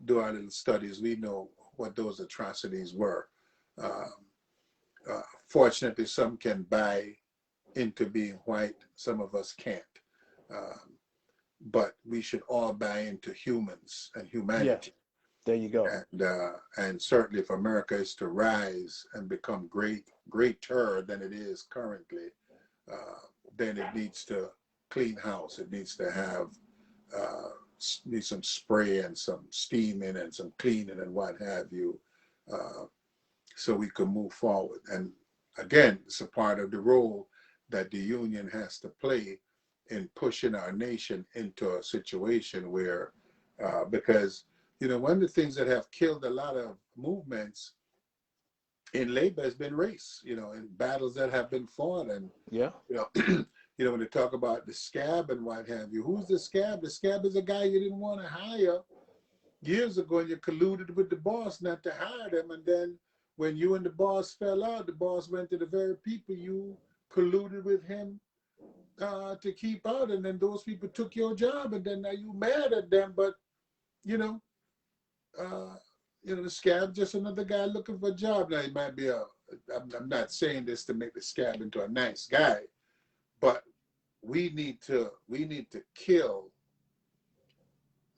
B: do our little studies, we know what those atrocities were. Fortunately, some can buy into being white, some of us can't. Um, but we should all buy into humans and
A: Yeah.
B: humanity.
A: There you go.
B: And certainly if America is to rise and become greater than it is currently, then it needs to clean house. It needs to have need some spray and some steaming and some cleaning and what have you, so we can move forward. And again, it's a part of the role that the union has to play in pushing our nation into a situation where, because, you know, one of the things that have killed a lot of movements in labor has been race, you know, in battles that have been fought. And,
A: Yeah.
B: you know, you know, when they talk about the scab and what have you, who's the scab? The scab is a guy you didn't want to hire years ago, and you colluded with the boss not to hire them. And then when you and the boss fell out, the boss went to the very people you colluded with him to keep out, and then those people took your job, and then now you mad at them. But you know, the scab just another guy looking for a job. Now he might be a I'm not saying this to make the scab into a nice guy, but we need to kill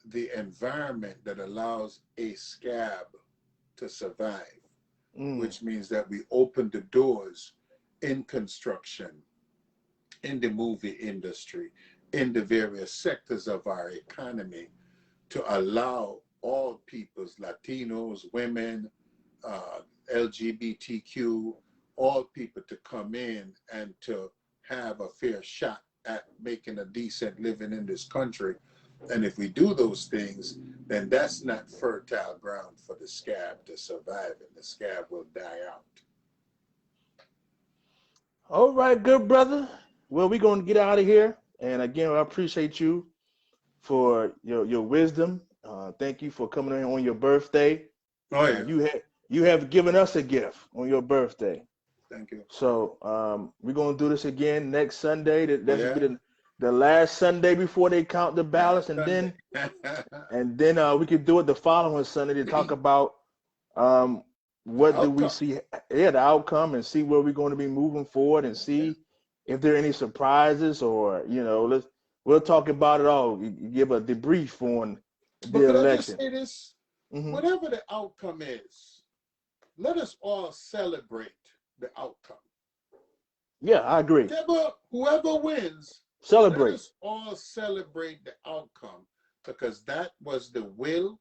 B: the environment that allows a scab to survive, which means that we open the doors in construction, in the movie industry, in the various sectors of our economy, to allow all peoples, Latinos, women, LGBTQ, all people to come in and to have a fair shot at making a decent living in this country. And if we do those things, then that's not fertile ground for the scab to survive, and the scab will die out.
A: All right, good brother. Well, we're going to get out of here. And again, I appreciate you for your wisdom. Thank you for coming in on your birthday.
B: Oh yeah.
A: You have given us a gift on your birthday.
B: Thank you.
A: So we're gonna do this again next Sunday. That should
B: Yeah.
A: be the last Sunday before they count the ballots, and then we could do it the following Sunday to talk about what do we see, the outcome, and see where we're going to be moving forward, and see if there are any surprises, or we'll talk about it all. Give a debrief on
B: But
A: the
B: could I just
A: election.
B: say this?
A: Mm-hmm.
B: Whatever the outcome is, let us all celebrate the outcome.
A: Yeah, I agree.
B: Whoever wins,
A: celebrate.
B: Let us all celebrate the outcome, because that was the will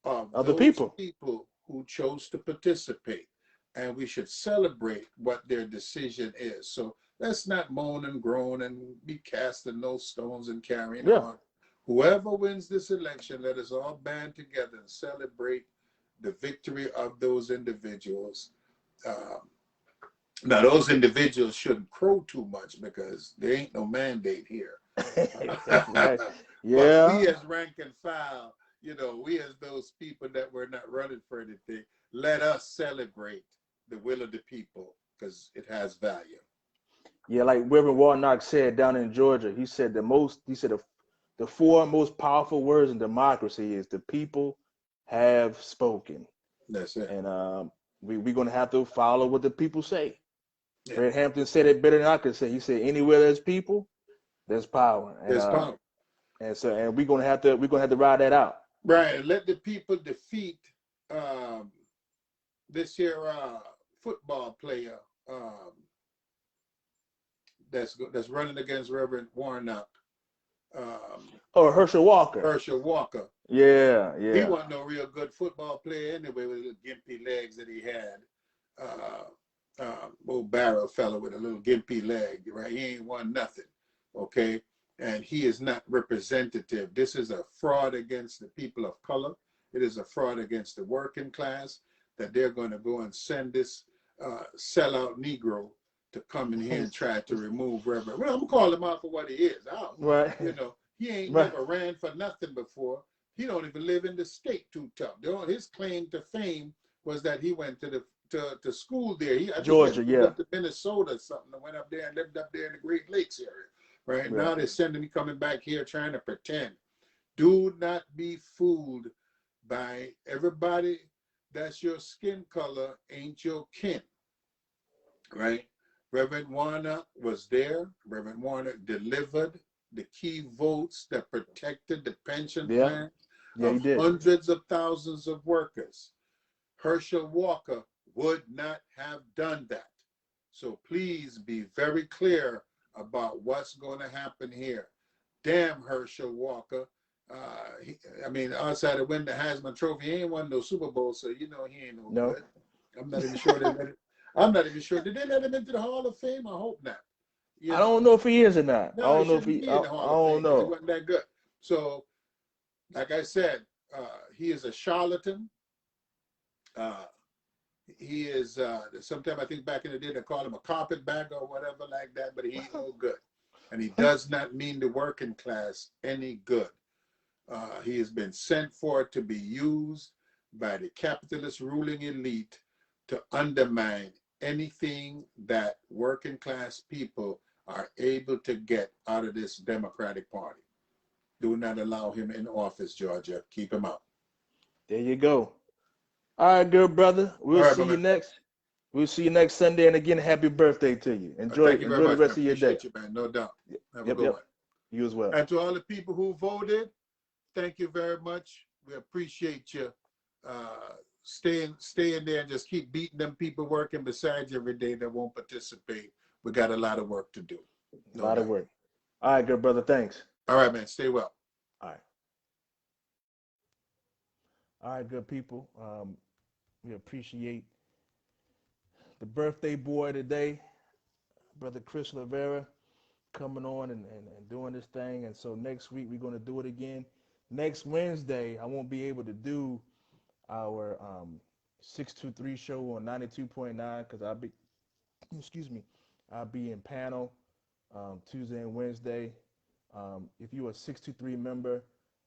B: of
A: the
B: those people who chose to participate. And we should celebrate what their decision is. So let's not moan and groan and be casting those stones and carrying on. Whoever wins this election, let us all band together and celebrate the victory of those individuals. Now, those individuals shouldn't crow too much, because there ain't no mandate here.
A: Right.
B: Yeah. But we as rank and file, we as those people that were not running for anything, let us celebrate the will of the people, because it has value.
A: Yeah, like Reverend Warnock said down in Georgia, he said the four most powerful words in democracy is the people have spoken.
B: That's it.
A: And we're going to have to follow what the people say. Yeah. Fred Hampton said it better than I could say. He said, anywhere there's people, there's power.
B: There's power.
A: And we're gonna have to ride that out.
B: Right. And let the people defeat this here football player that's running against Reverend Warnock.
A: Herschel Walker.
B: Herschel Walker.
A: Yeah.
B: He wasn't no real good football player anyway, with the gimpy legs that he had. Old Barrow fellow with a little gimpy leg, right? He ain't won nothing, okay? And he is not representative. This is a fraud against the people of color. It is a fraud against the working class, that they're going to go and send this sellout Negro to come in here and try to remove Reverend. Well, I'm going to call him out for what he is.
A: Right.
B: He ain't never ran for nothing before. He don't even live in the state too tough. His claim to fame was that he went to school there.
A: Georgia,
B: he up to Minnesota or something, and went up there and lived up there in the Great Lakes area. Right? Now they're sending me coming back here trying to pretend. Do not be fooled by everybody that's your skin color ain't your kin. Right? Reverend Warnock was there. Reverend Warnock delivered the key votes that protected the pension plan of hundreds of thousands of workers. Herschel Walker would not have done that. So please be very clear about what's going to happen here. Damn Herschel Walker. Outside of winning the Heisman Trophy, he ain't won no Super Bowl, so he ain't no good. I'm not even sure Did they let him into the Hall of Fame? I hope not.
A: I don't know if he is or not.
B: No, I don't know if he. I don't know. He wasn't that good. So, like I said, he is a charlatan. He is. Sometimes I think back in the day they called him a carpetbagger or whatever like that, but he ain't no good, and he does not mean the working class any good. He has been sent for to be used by the capitalist ruling elite to undermine anything that working class people are able to get out of this Democratic Party. Do not allow him in office, Georgia. Keep him out.
A: There you go. All right, good brother. We'll see you next. We'll see you next Sunday. And again, happy birthday to you.
B: Thank you very
A: Enjoy the
B: much, man.
A: rest of your day.
B: Appreciate you, man. No doubt. Have a
A: Yep,
B: good
A: yep.
B: one.
A: You as well.
B: And to all the people who voted, thank you very much. We appreciate you staying there and just keep beating them people working beside you every day that won't participate. We got a lot of work to do.
A: No a lot doubt. Of work. All right, good brother. Thanks.
B: All right, man. Stay well.
A: All right. All right, good people. We appreciate the birthday boy today, Brother Chris Rivera, coming on and doing this thing. And so next week we're going to do it again. Next Wednesday, I won't be able to do our 623 show on 92.9 because I'll be in panel Tuesday and Wednesday. If you're a 623 member,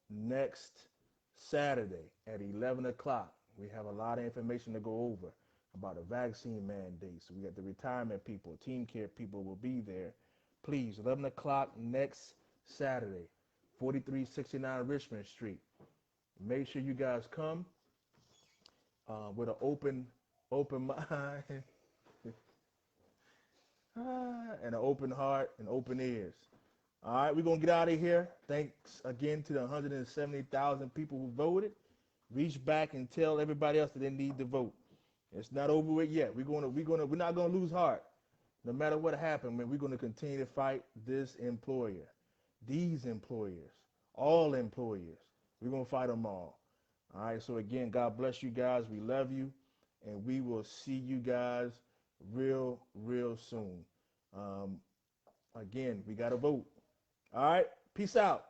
A: next Saturday at 11 o'clock, we have a lot of information to go over about a vaccine mandate. So we got the retirement people, team care people will be there. Please, 11 o'clock next Saturday, 4369 Richmond Street. Make sure you guys come with an open mind and an open heart and open ears. All right, we're going to get out of here. Thanks again to the 170,000 people who voted. Reach back and tell everybody else that they need to vote. It's not over with yet. We're not going to lose heart. No matter what happened, man, we're going to continue to fight this employer, these employers, all employers. We're going to fight them all. All right, so again, God bless you guys. We love you, and we will see you guys real soon. Again, we got to vote. All right, peace out.